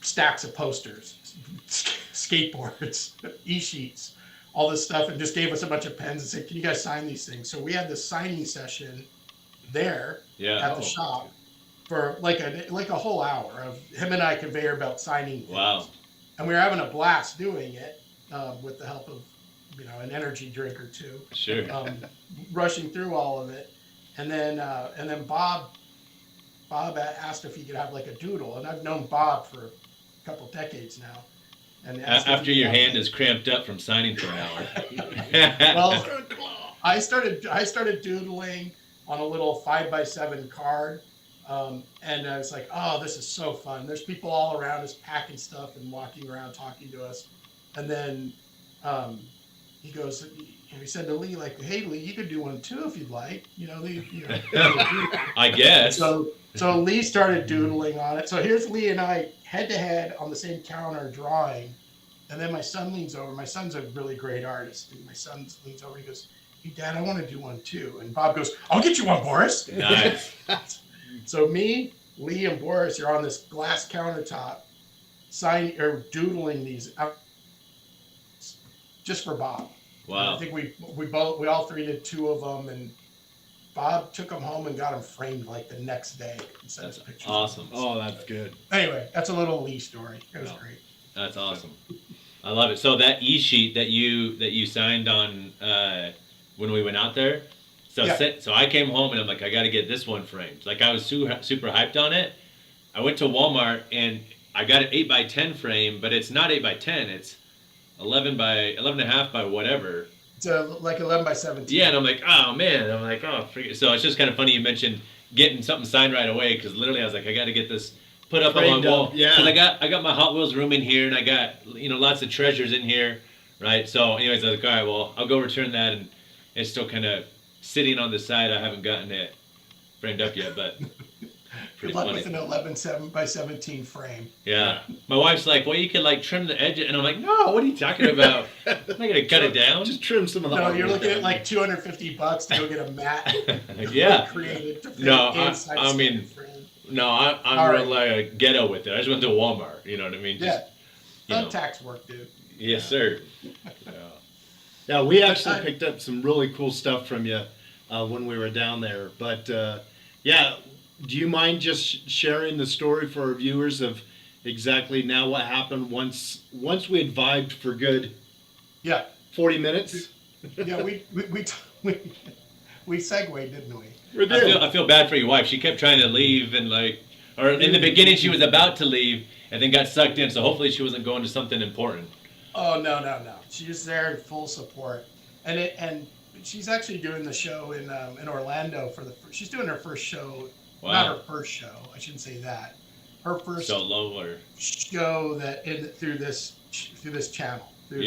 [SPEAKER 4] stacks of posters, skateboards, e-sheets, all this stuff, and just gave us a bunch of pens and said, "Can you guys sign these things?" So we had this signing session there at the shop for like a whole hour of him and I conveyor belt signing things.
[SPEAKER 2] Wow.
[SPEAKER 4] And we were having a blast doing it with the help of an energy drink or two.
[SPEAKER 2] Sure.
[SPEAKER 4] Rushing through all of it, and then Bob asked if he could have like a doodle, and I've known Bob for a couple decades now. And
[SPEAKER 2] after your hand is cramped up from signing for an hour.
[SPEAKER 4] Well, I started doodling on a little 5x7 card, and I was like, "Oh, this is so fun!" There's people all around us packing stuff and walking around talking to us, and then he goes, and he said to Lee, like, "Hey, Lee, you could do one too if you'd like."
[SPEAKER 2] I guess.
[SPEAKER 4] So Lee started doodling on it. So here's Lee and I head to head on the same counter drawing. And then my son leans over. My son's a really great artist. And my son leans over and he goes, "Hey, Dad, I want to do one too." And Bob goes, "I'll get you one, Boris."
[SPEAKER 2] Nice.
[SPEAKER 4] So me, Lee, and Boris are on this glass countertop doodling these out just for Bob.
[SPEAKER 2] Wow.
[SPEAKER 4] And I think we all three did 2 of them, and Bob took them home and got them framed like the next day and sent us pictures.
[SPEAKER 2] Awesome.
[SPEAKER 3] Oh, that's good.
[SPEAKER 4] Anyway, that's a little Lee story. It was great.
[SPEAKER 2] That's awesome. I love it. So that e-sheet that you signed on when we went out there. So I came home and I'm like, I got to get this one framed. Like I was super hyped on it. I went to Walmart and I got an 8x10 frame, but it's not 8x10. It's 11.5 by whatever.
[SPEAKER 4] It's like 11x17.
[SPEAKER 2] Yeah, and I'm like, oh man. I'm like, oh, forget. So it's just kind of funny you mentioned getting something signed right away, because literally I was like, I got to get this put up on my wall.
[SPEAKER 3] Yeah.
[SPEAKER 2] Because I got my Hot Wheels room in here, and I got lots of treasures in here, right? So anyways, I was like, all right, well, I'll go return that, and it's still kind of sitting on the side. I haven't gotten it framed up yet, but
[SPEAKER 4] Good luck with an 11x17 frame.
[SPEAKER 2] Yeah. My wife's like, well, you could like trim the edge, and I'm like, no, what are you talking about? I'm not gonna cut it down.
[SPEAKER 3] Just trim some of the.
[SPEAKER 4] No, you're looking at like $250 to go get a mat.
[SPEAKER 2] Yeah.
[SPEAKER 4] Created to fit
[SPEAKER 2] No,
[SPEAKER 4] inside
[SPEAKER 2] I mean,
[SPEAKER 4] frame.
[SPEAKER 2] no, I'm real like ghetto with it. I just went to Walmart. You know what I mean? Just,
[SPEAKER 4] Thumbtacks work, dude.
[SPEAKER 2] Yes, sir. Yeah.
[SPEAKER 3] Yeah, we actually picked up some really cool stuff from you when we were down there. But yeah, do you mind just sharing the story for our viewers of exactly now what happened once we had vibed for good?
[SPEAKER 4] Yeah.
[SPEAKER 3] 40 minutes.
[SPEAKER 4] Yeah, we segued, didn't we?
[SPEAKER 3] We did.
[SPEAKER 2] I feel bad for your wife. She kept trying to leave, and or in the beginning she was about to leave and then got sucked in. So hopefully she wasn't going to something important.
[SPEAKER 4] Oh no. She was there in full support, and she's actually doing the show in Orlando she's doing her first show.
[SPEAKER 2] Wow.
[SPEAKER 4] Not her first show. I shouldn't say that. Her first
[SPEAKER 2] solo or
[SPEAKER 4] show through this channel. Through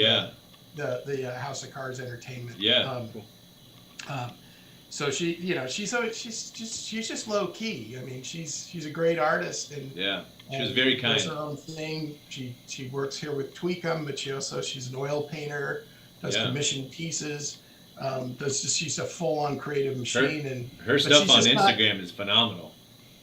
[SPEAKER 4] the House of Cards Entertainment.
[SPEAKER 2] Yeah.
[SPEAKER 4] So she's just low key. I mean, she's a great artist, and
[SPEAKER 2] she was very kind.
[SPEAKER 4] Does her own thing. She works here with tweeqim, but she's an oil painter. Does commissioned pieces. She's a full-on creative machine,
[SPEAKER 2] her stuff on Instagram is phenomenal.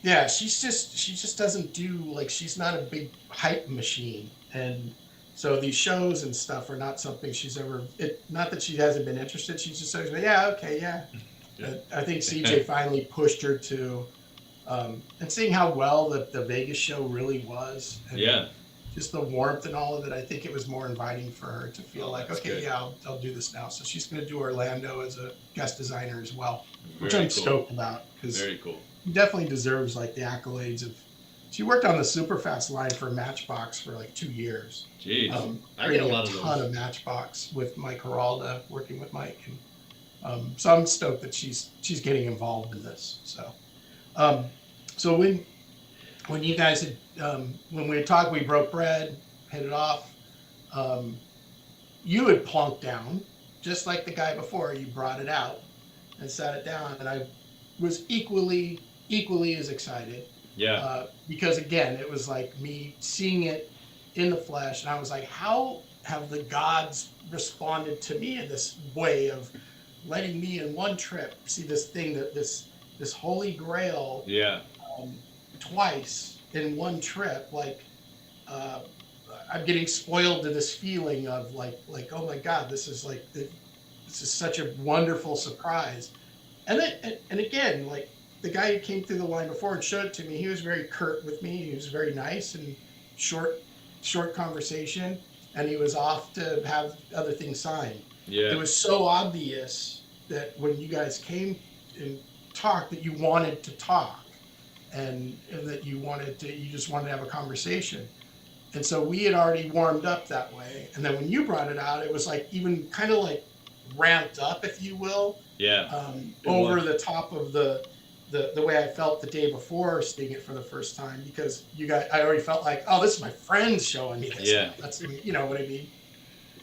[SPEAKER 4] Yeah, she just doesn't do she's not a big hype machine, and so these shows and stuff are not something she's ever. Not that she hasn't been interested. She's just always I think CJ finally pushed her to, and seeing how well the Vegas show really was. And just the warmth and all of it, I think it was more inviting for her to feel I'll do this now. So she's going to do Orlando as a guest designer as well, which I'm stoked about, because
[SPEAKER 2] very cool.
[SPEAKER 4] He definitely deserves the accolades of. She worked on the Superfast line for Matchbox for 2 years.
[SPEAKER 2] Jeez,
[SPEAKER 3] I get a lot of
[SPEAKER 4] those. A ton of Matchbox with Mike Geralda, working with Mike, and so I'm stoked that she's getting involved in this. So, so when when you guys had, when we had talked, we broke bread, hit it off. You had plunked down, just like the guy before. You brought it out and sat it down, and I was equally as excited.
[SPEAKER 2] Yeah.
[SPEAKER 4] Because again, it was like me seeing it in the flesh, and I was like, how have the gods responded to me in this way of letting me in one trip see this thing, that this holy grail,
[SPEAKER 2] Yeah.
[SPEAKER 4] twice in one trip? Like, I'm getting spoiled to this feeling of like, oh my God, this is such a wonderful surprise. And then, and again, like the guy who came through the line before and showed it to me, he was very curt with me. He was very nice and short conversation, and he was off to have other things signed.
[SPEAKER 2] Yeah.
[SPEAKER 4] It was so obvious that when you guys came and talked, that you wanted to talk, and that you just wanted to have a conversation. And so we had already warmed up that way. And then when you brought it out, it was like even kind of like ramped up, if you will.
[SPEAKER 2] Yeah.
[SPEAKER 4] Over the top of the way I felt the day before seeing it for the first time, because I already felt like, oh, this is my friends showing me this.
[SPEAKER 2] Yeah.
[SPEAKER 4] That's, you know what I mean?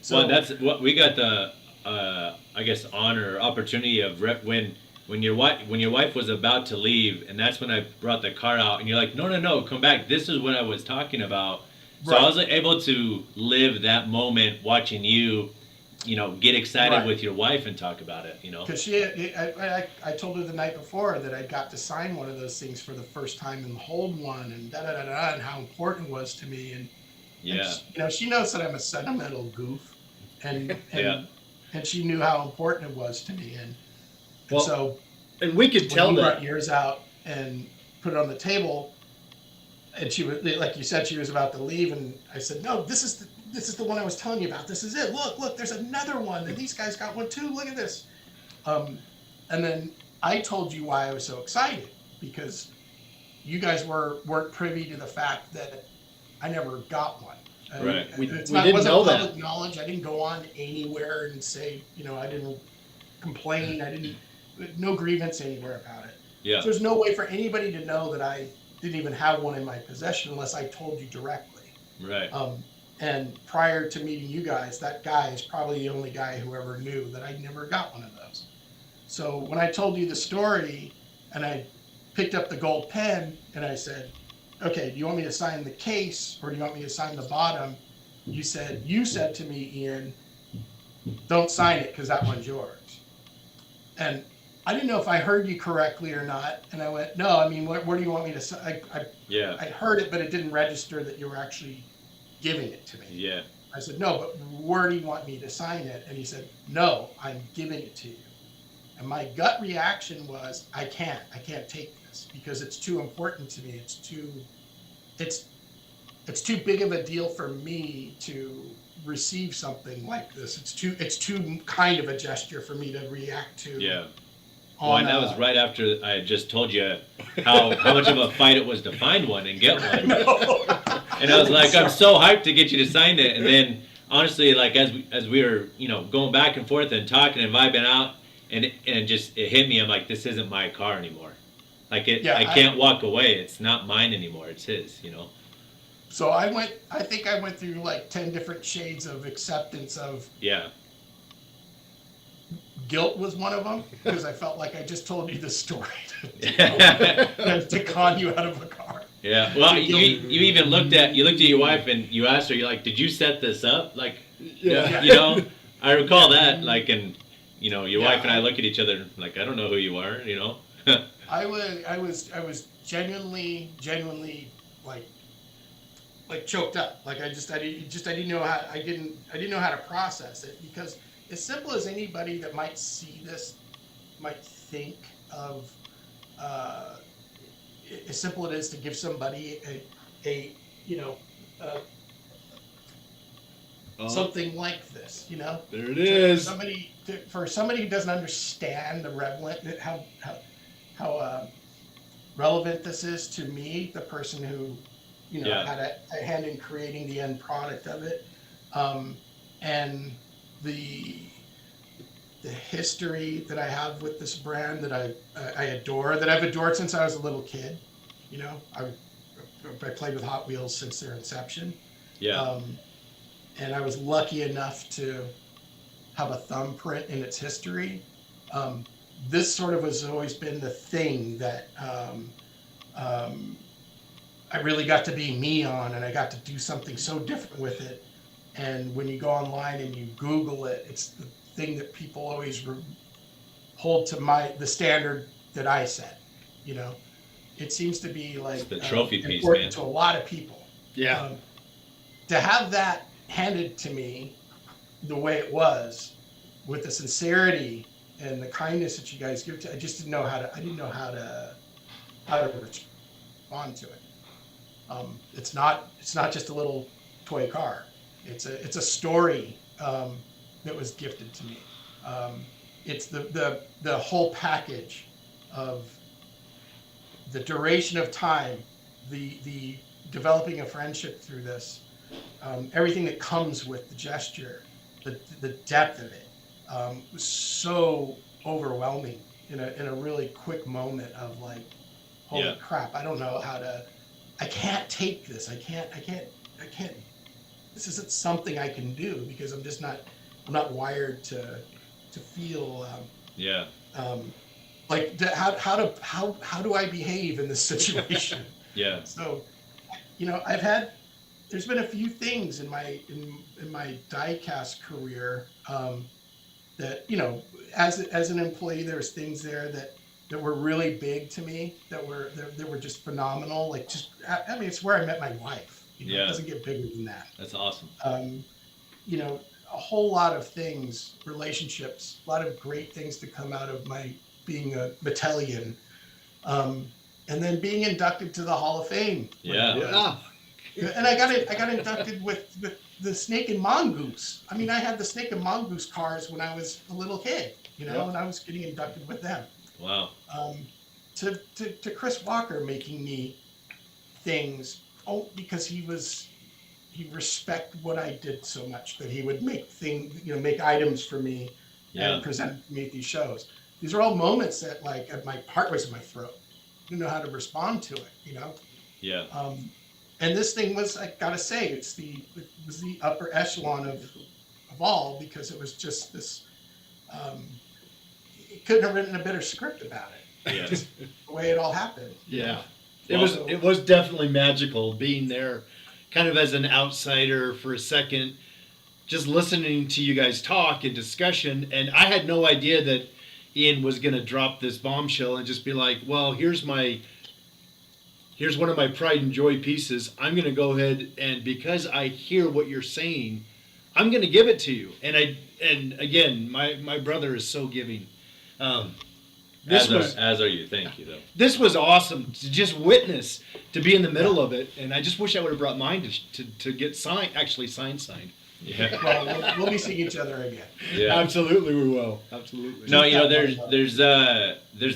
[SPEAKER 4] So,
[SPEAKER 2] Well, that's what we got the, I guess, honor or opportunity of when your wife was about to leave, and that's when I brought the car out, and you're like, no, come back. This is what I was talking about. So
[SPEAKER 4] right.
[SPEAKER 2] I was able to live that moment watching you, get excited
[SPEAKER 4] Right.
[SPEAKER 2] with your wife and talk about it,
[SPEAKER 4] Because I told her the night before that I got to sign one of those things for the first time and hold one, and and how important it was to me. And
[SPEAKER 2] Yeah.
[SPEAKER 4] and she knows that I'm a sentimental goof, and
[SPEAKER 2] Yeah.
[SPEAKER 4] and she knew how important it was to me. And
[SPEAKER 3] Well,
[SPEAKER 4] so
[SPEAKER 3] And we could
[SPEAKER 4] when
[SPEAKER 3] tell
[SPEAKER 4] you
[SPEAKER 3] that.
[SPEAKER 4] brought yours out and put it on the table, and she was, like you said, she was about to leave, and I said, no, this is the one I was telling you about. This is it. Look, there's another one, and these guys got one too. Look at this. And then I told you why I was so excited, because you guys weren't privy to the fact that I never got one.
[SPEAKER 2] Right.
[SPEAKER 3] We
[SPEAKER 4] It
[SPEAKER 3] didn't
[SPEAKER 4] wasn't
[SPEAKER 3] know that.
[SPEAKER 4] public knowledge. I didn't go on anywhere and say, I didn't complain. No grievance anywhere about it.
[SPEAKER 2] Yeah.
[SPEAKER 4] So there's no way for anybody to know that I didn't even have one in my possession unless I told you directly.
[SPEAKER 2] Right.
[SPEAKER 4] And prior to meeting you guys, that guy is probably the only guy who ever knew that I never got one of those. So when I told you the story, and I picked up the gold pen and I said, okay, do you want me to sign the case or do you want me to sign the bottom? You said to me, Ian, don't sign it because that one's yours. And I didn't know if I heard you correctly or not. And I went, no, I mean, where do you want me to sign?
[SPEAKER 2] Yeah.
[SPEAKER 4] I heard it, but it didn't register that you were actually giving it to me.
[SPEAKER 2] Yeah.
[SPEAKER 4] I said, no, but where do you want me to sign it? And he said, no, I'm giving it to you. And my gut reaction was, I can't take this because it's too important to me. It's too big of a deal for me to receive something like this. It's too kind of a gesture for me to react to.
[SPEAKER 2] Yeah. Well, and that was right after I had just told you how much of a fight it was to find one and get one. And I was like, I'm so hyped to get you to sign it. And then, honestly, like as we were, going back and forth and talking and vibing out, and it hit me. I'm like, this isn't my car anymore. Like I can't walk away. It's not mine anymore. It's his.
[SPEAKER 4] So I think I went through like 10 different shades of acceptance of.
[SPEAKER 2] Yeah.
[SPEAKER 4] Guilt was one of them, because I felt like I just told you the story to con you out of a car.
[SPEAKER 2] Yeah. Well, you even looked at your wife and you asked her, you're like, did you set this up? Like,
[SPEAKER 3] Yeah.
[SPEAKER 2] I recall that, like, and your wife and I look at each other like, I don't know who you are,
[SPEAKER 4] I was genuinely like choked up. Like I didn't know how to process it, because as simple as anybody that might see this might think of, as simple it is to give somebody something like this,
[SPEAKER 3] There it is.
[SPEAKER 4] For somebody who doesn't understand how relevant this is to me, the person who had a hand in creating the end product of it, and the history that I have with this brand that I adore, that I've adored since I was a little kid. I I played with Hot Wheels since their inception.
[SPEAKER 2] Yeah.
[SPEAKER 4] And I was lucky enough to have a thumbprint in its history. This sort of has always been the thing that I really got to be me on, and I got to do something so different with it. And when you go online and you Google it, it's the thing that people always hold to the standard that I set. You know, it seems to be like
[SPEAKER 2] it's the trophy piece,
[SPEAKER 4] important
[SPEAKER 2] man.
[SPEAKER 4] to a lot of people.
[SPEAKER 3] Yeah.
[SPEAKER 4] To have that handed to me the way it was, with the sincerity and the kindness that you guys give to, I just didn't know how to. I didn't know how to respond to it. It's not just a little toy car. It's a story that was gifted to me. It's the whole package of the duration of time, the developing a friendship through this, everything that comes with the gesture, the depth of it was so overwhelming in a really quick moment of like, holy crap! I don't know how to. I can't take this. I can't. This isn't something I can do because I'm just not. I'm not wired to feel. Like how do I behave in this situation?
[SPEAKER 2] Yeah.
[SPEAKER 4] So, you know, there's been a few things in my diecast career that, you know, as an employee, there's things there that were really big to me, that were just phenomenal. Like I mean, it's where I met my wife. You know, it doesn't get bigger than that.
[SPEAKER 2] That's awesome.
[SPEAKER 4] You know, a whole lot of things, relationships, a lot of great things to come out of my being a Mattellian. And then being inducted to the Hall of Fame.
[SPEAKER 2] Yeah.
[SPEAKER 4] And I got inducted with the Snake and Mongoose. I mean, I had the Snake and Mongoose cars when I was a little kid, you know, and I was getting inducted with them.
[SPEAKER 2] Wow.
[SPEAKER 4] To Chris Walker making me things, because he respected what I did so much that he would make make items for me and present them to me at these shows. These are all moments that like my heart was in my throat. I didn't know how to respond to it, you know?
[SPEAKER 2] Yeah.
[SPEAKER 4] And this thing was, I gotta say, it was the upper echelon of all, because it was just this, it couldn't have written a better script about it.
[SPEAKER 2] Yeah.
[SPEAKER 4] Just the way it all happened.
[SPEAKER 3] Yeah. It was definitely magical being there kind of as an outsider for a second, just listening to you guys talk and discussion. And I had no idea that Ian was going to drop this bombshell and just be like, well, here's one of my pride and joy pieces. I'm going to go ahead, and because I hear what you're saying, I'm going to give it to you. And again, my brother is so giving.
[SPEAKER 2] As are you. Thank you, though.
[SPEAKER 3] This was awesome to just witness, to be in the middle of it. And I just wish I would have brought mine to get signed.
[SPEAKER 2] Yeah.
[SPEAKER 4] Well, we'll be seeing each other again.
[SPEAKER 2] Yeah.
[SPEAKER 3] Absolutely, we will. Absolutely.
[SPEAKER 2] No, you know, there's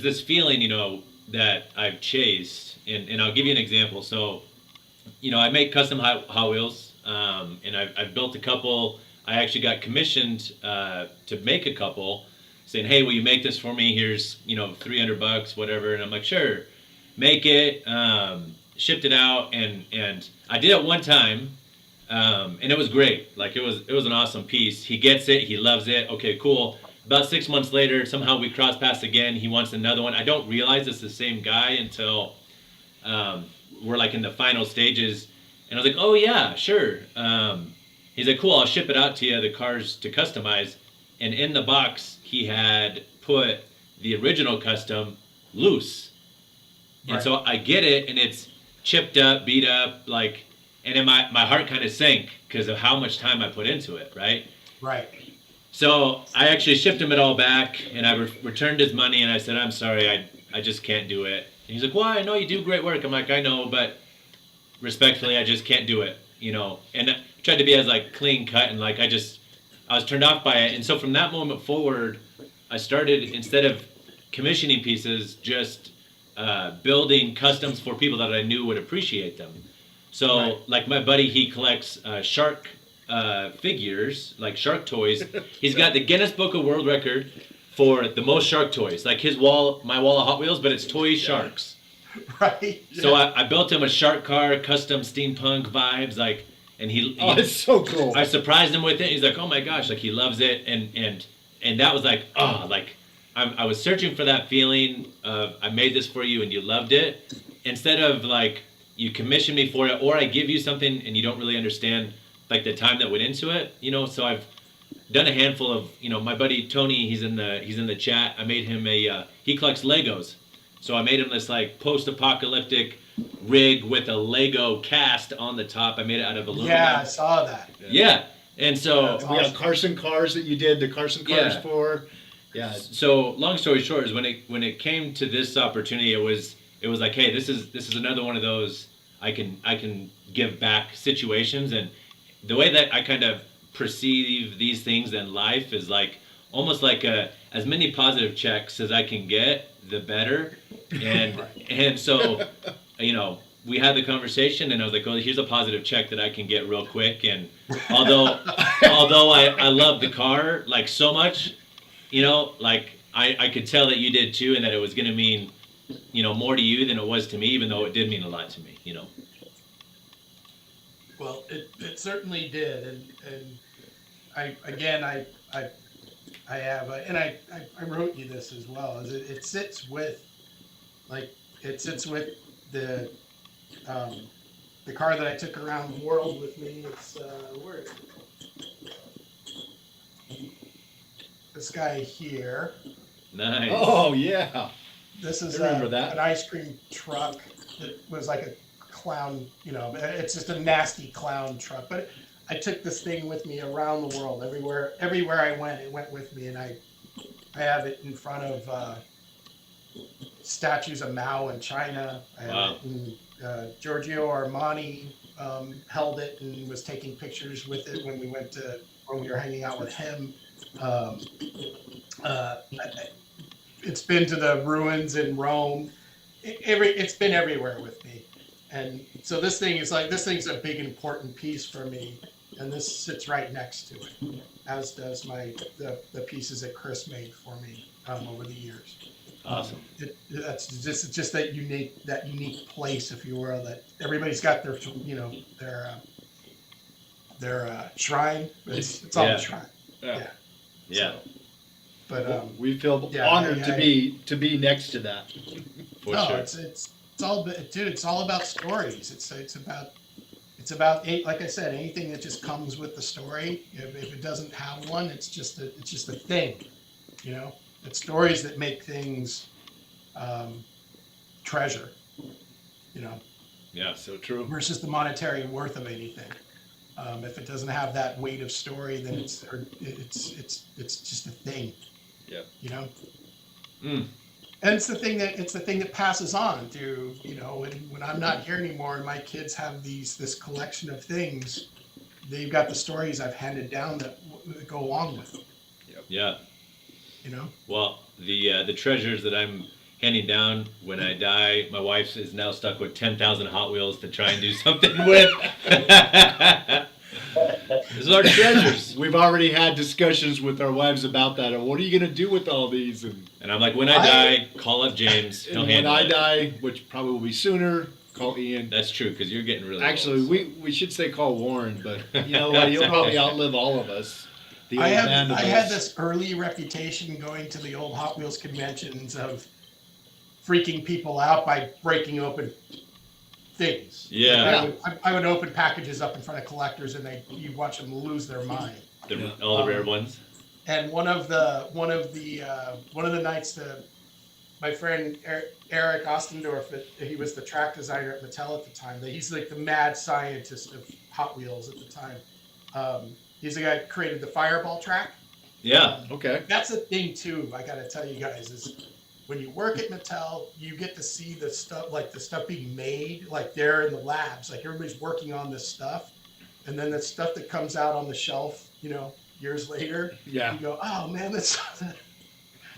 [SPEAKER 2] this feeling, you know, that I've chased, and I'll give you an example. So, you know, I make custom Hot Wheels, and I've built a couple. I actually got commissioned to make a couple, saying, hey, will you make this for me? Here's, you know, $300, whatever. And I'm like, sure, make it. Shipped it out, and I did it one time. And it was great. Like it was an awesome piece. He gets it. He loves it. Okay, cool. About 6 months later, somehow we cross paths again. He wants another one. I don't realize it's the same guy until we're like in the final stages. And I was like, oh yeah, sure. He's like, cool, I'll ship it out to you, the cars to customize. And in the box, he had put the original custom loose.
[SPEAKER 4] Right.
[SPEAKER 2] And so I get it, and it's chipped up, beat up, like, and then my heart kind of sank because of how much time I put into it, right?
[SPEAKER 4] Right.
[SPEAKER 2] So I actually shipped him it all back, and I returned his money, and I said, I'm sorry, I just can't do it. And he's like, well, I know you do great work. I'm like, I know, but respectfully, I just can't do it, you know? And I tried to be as like clean cut, and like I was turned off by it. And so from that moment forward, I started, instead of commissioning pieces, just building customs for people that I knew would appreciate them. So,
[SPEAKER 4] Right.
[SPEAKER 2] like my buddy, he collects shark figures, like shark toys. He's got the Guinness Book of World Record for the most shark toys. Like my wall of Hot Wheels, but it's toy sharks.
[SPEAKER 4] Right.
[SPEAKER 2] So I built him a shark car, custom steampunk vibes, like, and
[SPEAKER 3] Oh, it's so cool.
[SPEAKER 2] I surprised him with it. He's like, oh my gosh, like he loves it, and that was like, oh, like I was searching for that feeling of I made this for you and you loved it, instead of like you commission me for it, or I give you something and you don't really understand like the time that went into it, you know. So I've done a handful of, you know, my buddy Tony, he's in the chat. I made him he collects Legos, so I made him this like post-apocalyptic rig with a Lego cast on the top. I made it out of aluminum.
[SPEAKER 4] Yeah, I saw that.
[SPEAKER 2] Yeah, and so
[SPEAKER 3] We got Carson cars that you did the Carson cars
[SPEAKER 2] Yeah.
[SPEAKER 3] for. Yeah.
[SPEAKER 2] So long story short is when it came to this opportunity, it was like, hey, this is another one of those I can give back situations, and the way that I kind of perceive these things in life is like almost like as many positive checks as I can get, the better, and and so you know, we had the conversation, and I was like, well, here's a positive check that I can get real quick, and although I love the car like so much, you know, like I could tell that you did too, and that it was going to mean, you know, more to you than it was to me, even though it did mean a lot to me, you know.
[SPEAKER 4] Well, it certainly did, and I have and I wrote you this as well. Is it sits with the car that I took around the world with me. It's where is it? This guy here.
[SPEAKER 2] Nice.
[SPEAKER 3] Oh yeah.
[SPEAKER 4] This is
[SPEAKER 3] I remember that.
[SPEAKER 4] an ice cream truck that was like a clown, you know, it's just a nasty clown truck. But I took this thing with me around the world, everywhere I went, it went with me, and I have it in front of statues of Mao in China. I have it in, Giorgio Armani held it and was taking pictures with it when we were hanging out with him. It's been to the ruins in Rome. It's been everywhere with me, and so this thing's a big important piece for me, and this sits right next to it, as does the pieces that Chris made for me over the years.
[SPEAKER 2] Awesome.
[SPEAKER 4] That's just that unique place, if you will, that everybody's got their shrine. It's on the shrine.
[SPEAKER 3] Yeah.
[SPEAKER 2] Yeah.
[SPEAKER 4] So, but
[SPEAKER 3] we feel honored to be next to that.
[SPEAKER 2] For sure.
[SPEAKER 4] It's all, dude. It's all about stories. It's about like I said, anything that just comes with the story. If it doesn't have one, it's just a thing. You know, it's stories that make things treasure. You know.
[SPEAKER 2] Yeah.
[SPEAKER 3] So true.
[SPEAKER 4] Versus the monetary worth of anything. If it doesn't have that weight of story, then it's just a thing.
[SPEAKER 3] Yeah.
[SPEAKER 4] You know.
[SPEAKER 2] Mm.
[SPEAKER 4] And it's the thing that passes on to, you know, when I'm not here anymore and my kids have this collection of things, they've got the stories I've handed down that go along with them.
[SPEAKER 3] Yep.
[SPEAKER 2] Yeah.
[SPEAKER 4] You know.
[SPEAKER 2] Well, the treasures that I'm handing down when I die, my wife is now stuck with 10,000 Hot Wheels to try and do something with. These are our treasures.
[SPEAKER 3] We've already had discussions with our wives about that. And what are you going to do with all these?
[SPEAKER 2] And I'm like, when I die, call up James. He'll
[SPEAKER 3] And
[SPEAKER 2] handle
[SPEAKER 3] when I
[SPEAKER 2] it.
[SPEAKER 3] die, which probably will be sooner, call Ian.
[SPEAKER 2] That's true, because you're getting really
[SPEAKER 3] Actually,
[SPEAKER 2] old, so.
[SPEAKER 3] we should say call Warren, but you know what? He'll probably outlive all of us. The
[SPEAKER 4] I
[SPEAKER 3] old man of
[SPEAKER 4] had
[SPEAKER 3] us.
[SPEAKER 4] this early reputation going to the old Hot Wheels conventions of freaking people out by breaking open things.
[SPEAKER 2] Yeah.
[SPEAKER 4] Like I would open packages up in front of collectors, and you watch them lose their mind.
[SPEAKER 2] All the rare ones.
[SPEAKER 4] And one of the nights, my friend Eric Ostendorf, he was the track designer at Mattel at the time. He's like the mad scientist of Hot Wheels at the time. He's the guy who created the Fireball track.
[SPEAKER 2] Yeah.
[SPEAKER 3] Okay.
[SPEAKER 4] That's a thing too. I gotta tell you guys is when you work at Mattel, you get to see the stuff being made, like they're in the labs, like everybody's working on this stuff, and then the stuff that comes out on the shelf, you know, years later,
[SPEAKER 3] Yeah.
[SPEAKER 4] you go, oh man, that's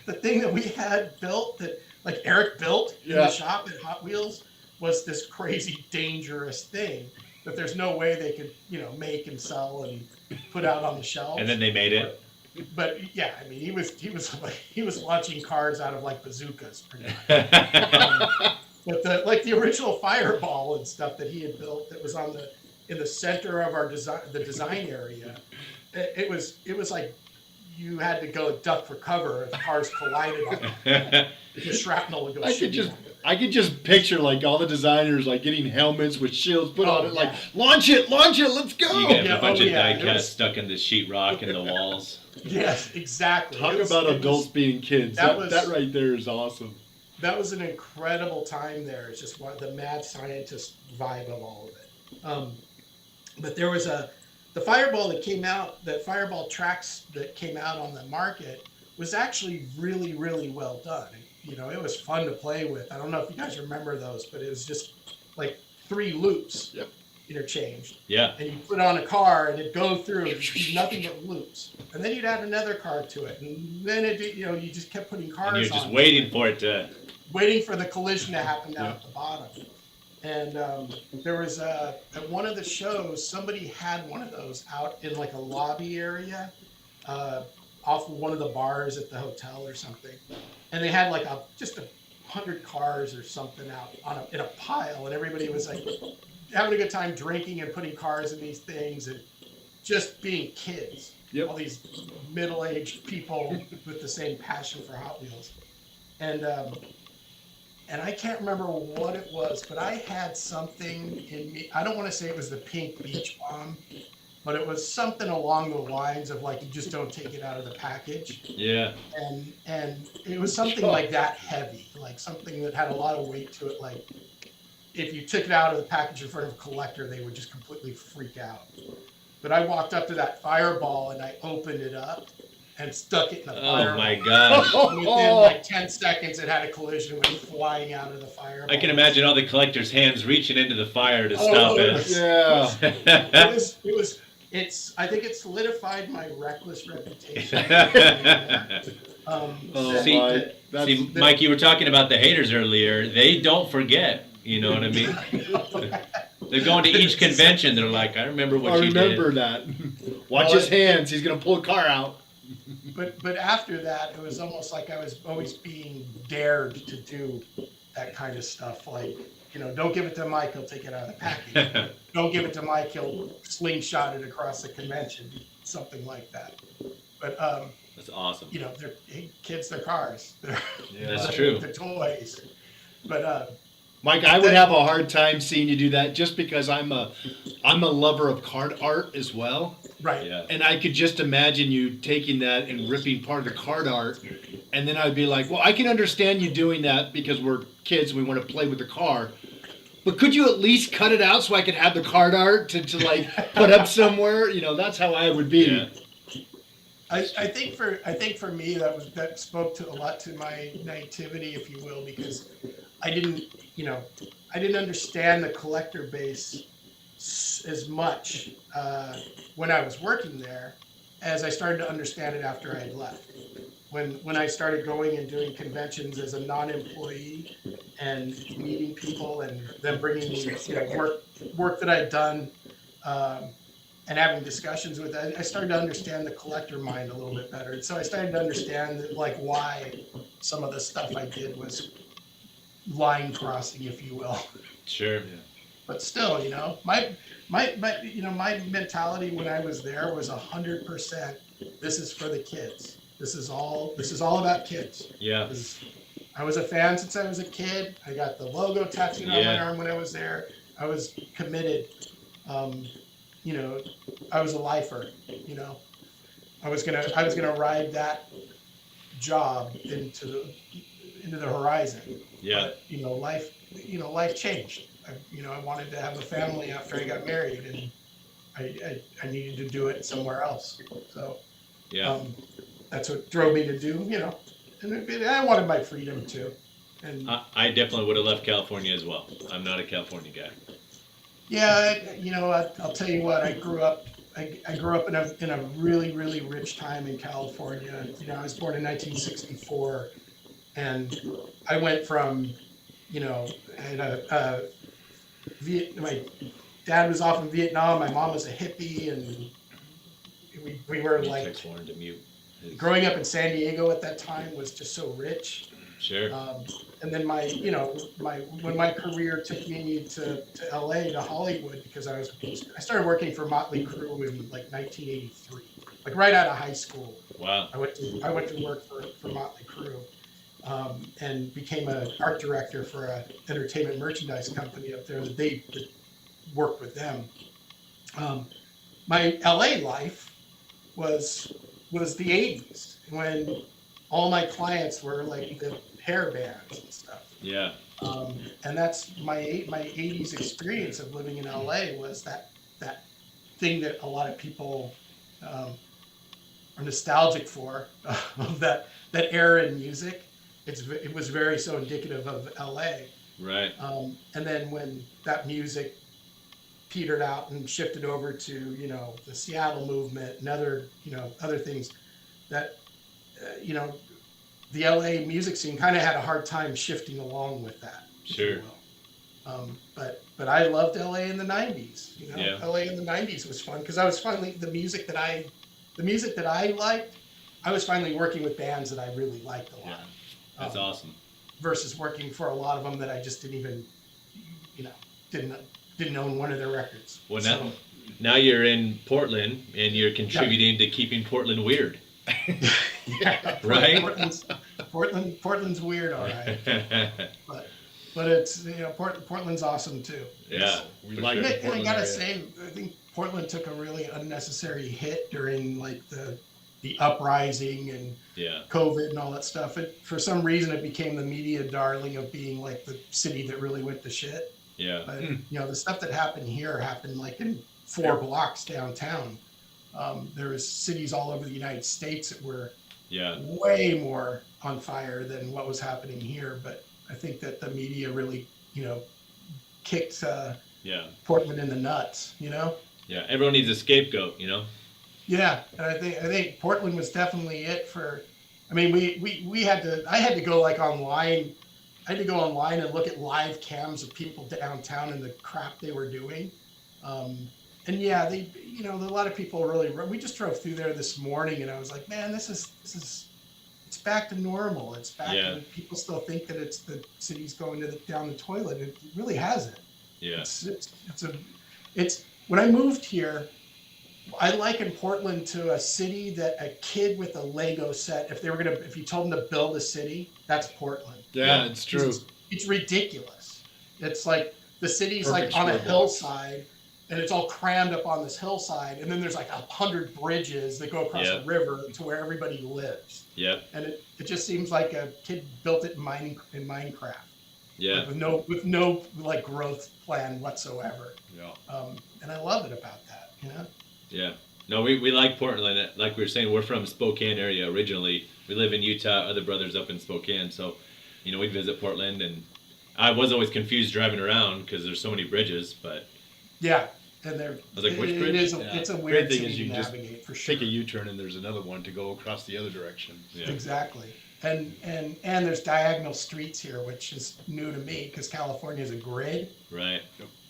[SPEAKER 4] the thing that we had built that like Eric built in the shop at Hot Wheels was this crazy dangerous thing that there's no way they could, you know, make and sell and put out on the shelf.
[SPEAKER 2] And then they made it.
[SPEAKER 4] But yeah, I mean, he was launching cards out of like bazookas, pretty much. But the original fireball and stuff that he had built that was in the center of our design area, it was like you had to go duck for cover if cars collided on it. The shrapnel would go shooting.
[SPEAKER 3] I could just picture like all the designers like getting helmets with shields put on it, like
[SPEAKER 4] yeah.
[SPEAKER 3] launch it, let's go.
[SPEAKER 2] You get
[SPEAKER 4] Yeah,
[SPEAKER 2] a bunch of
[SPEAKER 4] yeah, it
[SPEAKER 2] diecast
[SPEAKER 4] was-
[SPEAKER 2] stuck in the sheetrock and the walls.
[SPEAKER 4] Yes, exactly.
[SPEAKER 3] Talk
[SPEAKER 4] It was-
[SPEAKER 3] about
[SPEAKER 4] it
[SPEAKER 3] adults
[SPEAKER 4] was-
[SPEAKER 3] being kids.
[SPEAKER 4] that
[SPEAKER 3] That,
[SPEAKER 4] was-
[SPEAKER 3] that right there is awesome.
[SPEAKER 4] That was an incredible time there. It's just the mad scientist vibe of all of it. But there was the fireball that came out, the fireball tracks that came out on the market was actually really, really well done. You know, it was fun to play with. I don't know if you guys remember those, but it was just like 3 loops interchanged.
[SPEAKER 2] Yeah.
[SPEAKER 4] And you put on a car and it'd go through, it'd be nothing but loops. And then you'd add another car to it. And then you just kept putting cars on.
[SPEAKER 2] And you're just waiting for it to.
[SPEAKER 4] Waiting for the collision to happen down at the bottom. And there was at one of the shows, somebody had one of those out in like a lobby area off of one of the bars at the hotel or something. And they had like just 100 cars or something out in a pile, and everybody was like having a good time drinking and putting cars in these things and just being kids.
[SPEAKER 3] Yep.
[SPEAKER 4] All these middle-aged people with the same passion for Hot Wheels. And I can't remember what it was, but I had something in me. I don't want to say it was the pink beach bomb, but it was something along the lines of like, you just don't take it out of the package.
[SPEAKER 2] Yeah.
[SPEAKER 4] And it was something like that heavy, like something that had a lot of weight to it. Like if you took it out of the package in front of a collector, they would just completely freak out. But I walked up to that fireball and I opened it up and stuck it in the fireball.
[SPEAKER 2] Oh my gosh.
[SPEAKER 4] Within like 10 seconds, it had a collision, went flying out of the fireball.
[SPEAKER 2] I can imagine all the collectors' hands reaching into the fire to stop it.
[SPEAKER 3] Yeah.
[SPEAKER 4] I think it solidified my reckless reputation.
[SPEAKER 2] See, Mike, you were talking about the haters earlier. They don't forget. You know what I mean? They're going to each convention. They're like, I remember what you did.
[SPEAKER 3] I remember that. Watch his hands. He's going to pull a car out.
[SPEAKER 4] But after that, it was almost like I was always being dared to do that kind of stuff. Like, don't give it to Mike, he'll take it out of the package. Don't give it to Mike, he'll slingshot it across the convention. Something like that. But
[SPEAKER 2] that's awesome.
[SPEAKER 4] Kids, they're cars.
[SPEAKER 2] That's true.
[SPEAKER 4] They're toys. But
[SPEAKER 3] Mike, I would have a hard time seeing you do that just because I'm a lover of card art as well.
[SPEAKER 4] Right.
[SPEAKER 2] Yeah.
[SPEAKER 3] And I could just imagine you taking that and ripping part of the card art, and then I'd be like, well, I can understand you doing that because we're kids and we want to play with the car. But could you at least cut it out so I could have the card art to like put up somewhere? That's how I would be.
[SPEAKER 2] Yeah.
[SPEAKER 4] I think for me that spoke to a lot to my naivety, if you will, because I didn't understand the collector base as much when I was working there as I started to understand it after I had left. When I started going and doing conventions as a non-employee and meeting people and then bringing me work that I'd done and having discussions with it, I started to understand the collector mind a little bit better. And so I started to understand like why some of the stuff I did was line crossing, if you will.
[SPEAKER 2] Sure. Yeah.
[SPEAKER 4] But still, my mentality when I was there was 100%. This is for the kids. This is all about kids.
[SPEAKER 2] Yeah.
[SPEAKER 4] I was a fan since I was a kid. I got the logo tattooed on my arm when I was there. I was committed. I was a lifer. I was gonna ride that job into the horizon.
[SPEAKER 2] Yeah.
[SPEAKER 4] But, life changed. I wanted to have a family after I got married, and I needed to do it somewhere else. So that's what drove me to do, and I wanted my freedom too. And
[SPEAKER 2] I definitely would have left California as well. I'm not a California guy.
[SPEAKER 4] yeah, I'll tell you what. I grew up in a really, really rich time in California. I was born in 1964, and I went from, my dad was off in Vietnam. My mom was a hippie, and we were like,
[SPEAKER 2] Warren to mute.
[SPEAKER 4] growing up in San Diego at that time was just so rich.
[SPEAKER 2] Sure.
[SPEAKER 4] And then when my career took me to LA, to Hollywood, because I started working for Motley Crue in like 1983, like right out of high school.
[SPEAKER 2] Wow.
[SPEAKER 4] I went to work for Motley Crue, and became an art director for an entertainment merchandise company up there. That worked with them. My LA life was the 80s, when all my clients were like the hair bands and stuff.
[SPEAKER 2] Yeah.
[SPEAKER 4] And that's my 80s experience of living in LA, was that thing that a lot of people are nostalgic for, of that era in music. It was very so indicative of LA.
[SPEAKER 2] Right.
[SPEAKER 4] And then when that music petered out and shifted over to the Seattle movement and other things, that the LA music scene kind of had a hard time shifting along with that.
[SPEAKER 2] Sure.
[SPEAKER 4] But I loved LA in the 90s.
[SPEAKER 2] Yeah.
[SPEAKER 4] LA in the 90s was fun, because I was finally the music that I liked. I was finally working with bands that I really liked a lot.
[SPEAKER 2] Yeah. That's awesome.
[SPEAKER 4] Versus working for a lot of them that I just didn't even, didn't own one of their records.
[SPEAKER 2] Well, now you're in Portland, and you're contributing to keeping Portland weird.
[SPEAKER 4] Yeah,
[SPEAKER 2] right.
[SPEAKER 4] Portland's weird, all right. But it's Portland's awesome too.
[SPEAKER 2] Yeah,
[SPEAKER 3] we like it.
[SPEAKER 4] And I gotta say, I think Portland took a really unnecessary hit during like the uprising and COVID and all that stuff. For some reason, it became the media darling of being like the city that really went to shit.
[SPEAKER 2] Yeah.
[SPEAKER 4] But the stuff that happened here happened like in 4 blocks downtown. There was cities all over the United States that were way more on fire than what was happening here. But I think that the media really, kicked Portland in the nuts.
[SPEAKER 2] Yeah. Everyone needs a scapegoat.
[SPEAKER 4] Yeah, and I think Portland was definitely it for. I mean, I had to go like online. I had to go online and look at live cams of people downtown and the crap they were doing. And yeah, a lot of people really. We just drove through there this morning, and I was like, man, this is it's back to normal. It's back. To, people still think that it's the city's going down the toilet. It really hasn't.
[SPEAKER 2] Yeah.
[SPEAKER 4] It's when I moved here, I liken Portland to a city that a kid with a Lego set, if you told them to build a city, that's Portland.
[SPEAKER 3] Yeah, it's true.
[SPEAKER 4] It's ridiculous. It's like the city's like on a hillside, and it's all crammed up on this hillside, and then there's like 100 bridges that go across the river to where everybody lives.
[SPEAKER 2] Yep.
[SPEAKER 4] And it just seems like a kid built it in Minecraft.
[SPEAKER 2] Yeah.
[SPEAKER 4] Like with no like growth plan whatsoever.
[SPEAKER 3] Yeah.
[SPEAKER 4] And I love it about that.
[SPEAKER 2] Yeah. No, we like Portland. Like we were saying, we're from Spokane area originally. We live in Utah. Other brothers up in Spokane. So, we visit Portland, and I was always confused driving around because there's so many bridges. But
[SPEAKER 4] yeah, and
[SPEAKER 2] I was like, which bridge?
[SPEAKER 4] It's a weird
[SPEAKER 3] thing
[SPEAKER 4] city
[SPEAKER 3] is you
[SPEAKER 4] to
[SPEAKER 3] just
[SPEAKER 4] navigate for sure.
[SPEAKER 3] take a U-turn and there's another one to go across the other direction.
[SPEAKER 2] Yeah.
[SPEAKER 4] Exactly. And there's diagonal streets here, which is new to me because California is a grid.
[SPEAKER 2] Right.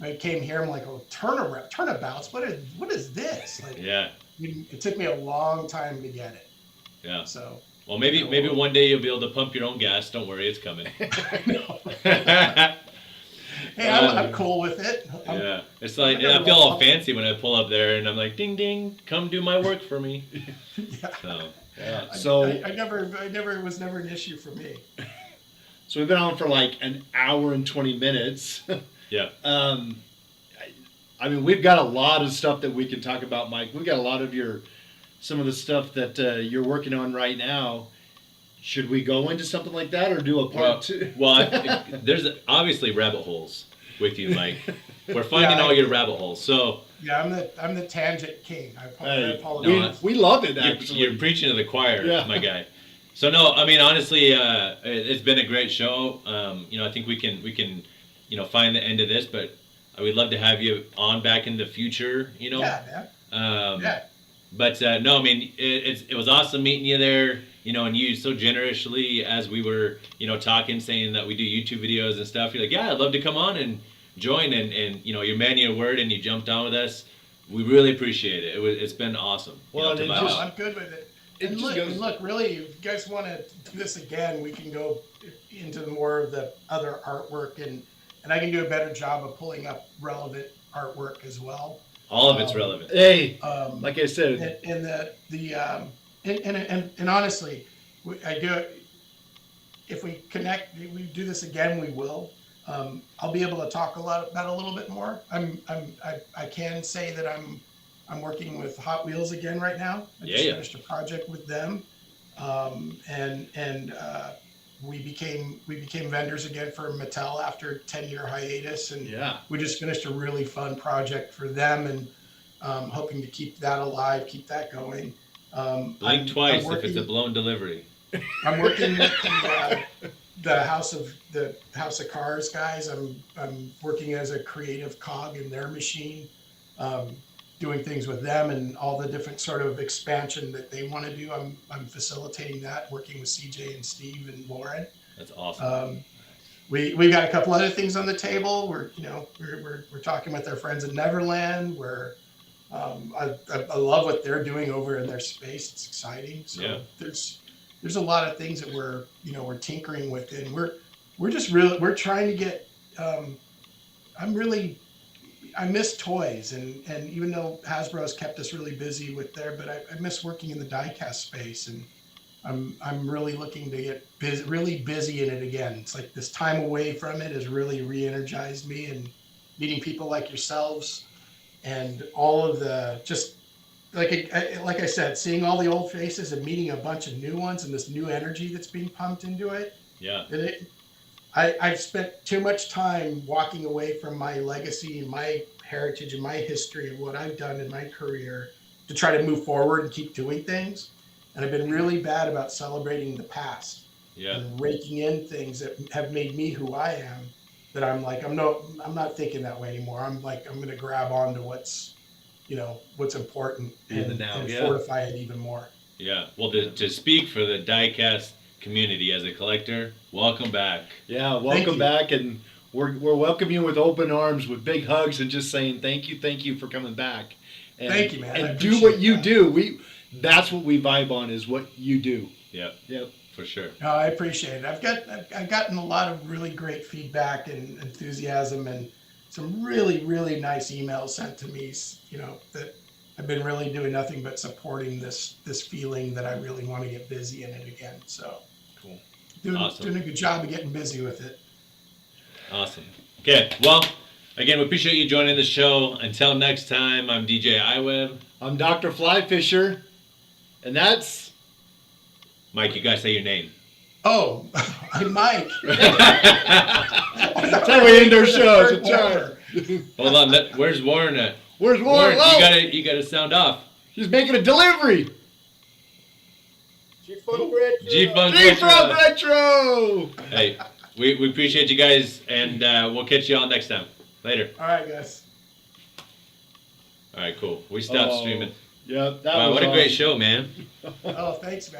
[SPEAKER 4] I came here, I'm like, oh, turnabouts. What is this? Like, it took me a long time to get it.
[SPEAKER 2] Yeah.
[SPEAKER 4] So.
[SPEAKER 2] Well, maybe one day you'll be able to pump your own gas. Don't worry, it's coming.
[SPEAKER 4] I know. Hey, I'm cool with it.
[SPEAKER 2] It's like I feel all fancy when I pull up there, and I'm like, ding ding, come do my work for me.
[SPEAKER 4] Yeah.
[SPEAKER 3] So
[SPEAKER 4] it was never an issue for me.
[SPEAKER 3] So we've been on for like an hour and 20 minutes.
[SPEAKER 2] Yeah.
[SPEAKER 3] I mean, we've got a lot of stuff that we can talk about, Mike. We've got a lot of some of the stuff that you're working on right now. Should we go into something like that or do a part two?
[SPEAKER 2] Well, there's obviously rabbit holes with you, Mike. We're finding all your rabbit holes. So
[SPEAKER 4] yeah, I'm the tangent king. I apologize.
[SPEAKER 3] We love it. Actually,
[SPEAKER 2] you're preaching to the choir, my guy. So no, I mean honestly, it's been a great show. I think we can find the end of this, but we'd love to have you on back in the future.
[SPEAKER 4] Yeah, man.
[SPEAKER 2] But no, I mean it was awesome meeting you there. And you so generously, as we were, talking, saying that we do YouTube videos and stuff, you're like, yeah, I'd love to come on and join, and you man your word and you jumped on with us. We really appreciate it. It's been awesome.
[SPEAKER 4] Well, I'm good with it.
[SPEAKER 3] it just goes.
[SPEAKER 4] And look, really, if you guys want to do this again, we can go into more of the other artwork, and I can do a better job of pulling up relevant artwork as well.
[SPEAKER 2] All of it's relevant.
[SPEAKER 3] Hey, like I said,
[SPEAKER 4] And honestly, I do it. If we connect, we do this again, we will. I'll be able to talk about it a little bit more. I can say that I'm working with Hot Wheels again right now. I just finished a project with them, and we became vendors again for Mattel after a 10-year hiatus, and we just finished a really fun project for them, and hoping to keep that alive, keep that going.
[SPEAKER 2] Blink twice if it's a blown delivery.
[SPEAKER 4] I'm working with the House of Cars guys. I'm working as a creative cog in their machine, doing things with them and all the different sort of expansion that they want to do. I'm facilitating that, working with CJ and Steve and Lauren.
[SPEAKER 2] That's awesome.
[SPEAKER 4] We've got a couple other things on the table. We're talking with our friends in Neverland. I love what they're doing over in their space. It's exciting. So there's a lot of things that we're tinkering with, and we're trying to get. I miss toys, and even though Hasbro's kept us really busy with but I miss working in the diecast space, and I'm really looking to get really busy in it again. It's like this time away from it has really re-energized me, and meeting people like yourselves and all of the just like I said, seeing all the old faces and meeting a bunch of new ones and this new energy that's being pumped into it.
[SPEAKER 2] Yeah.
[SPEAKER 4] I've spent too much time walking away from my legacy and my heritage and my history of what I've done in my career to try to move forward and keep doing things. And I've been really bad about celebrating the past and raking in things that have made me who I am. That I'm not thinking that way anymore. I'm going to grab onto what's important and fortify it even more.
[SPEAKER 2] Yeah. Well, to speak for the diecast community as a collector, welcome back.
[SPEAKER 3] Yeah, welcome back, and we're welcoming you with open arms, with big hugs, and just saying thank you for coming back. And,
[SPEAKER 4] thank you, man.
[SPEAKER 3] And do what you do. That's what we vibe on, is what you do.
[SPEAKER 2] Yep. For sure.
[SPEAKER 4] No, I appreciate it. I've gotten a lot of really great feedback and enthusiasm, and some really, really nice emails sent to me, that I've been really doing nothing but supporting this feeling that I really want to get busy in it again. So
[SPEAKER 2] cool.
[SPEAKER 4] Doing a good job of getting busy with it.
[SPEAKER 2] Awesome. Okay. Well, again, we appreciate you joining the show. Until next time, I'm DJ djiweb. I'm
[SPEAKER 3] Dr. Flyfisher. And that's
[SPEAKER 2] Mike. You guys say your name.
[SPEAKER 4] Oh, I'm Mike.
[SPEAKER 3] That's how we end our shows.
[SPEAKER 2] Hold on. Where's Warren at?
[SPEAKER 3] Where's Warren?
[SPEAKER 2] You gotta sound off.
[SPEAKER 3] He's making a delivery.
[SPEAKER 1] G-Funk Retro.
[SPEAKER 3] G-Funk Retro.
[SPEAKER 2] Hey, we appreciate you guys, and we'll catch you all next time. Later.
[SPEAKER 4] All right, guys.
[SPEAKER 2] All right, cool. We stopped streaming.
[SPEAKER 3] Yeah,
[SPEAKER 2] wow, what a great show, man.
[SPEAKER 4] Oh, thanks, man.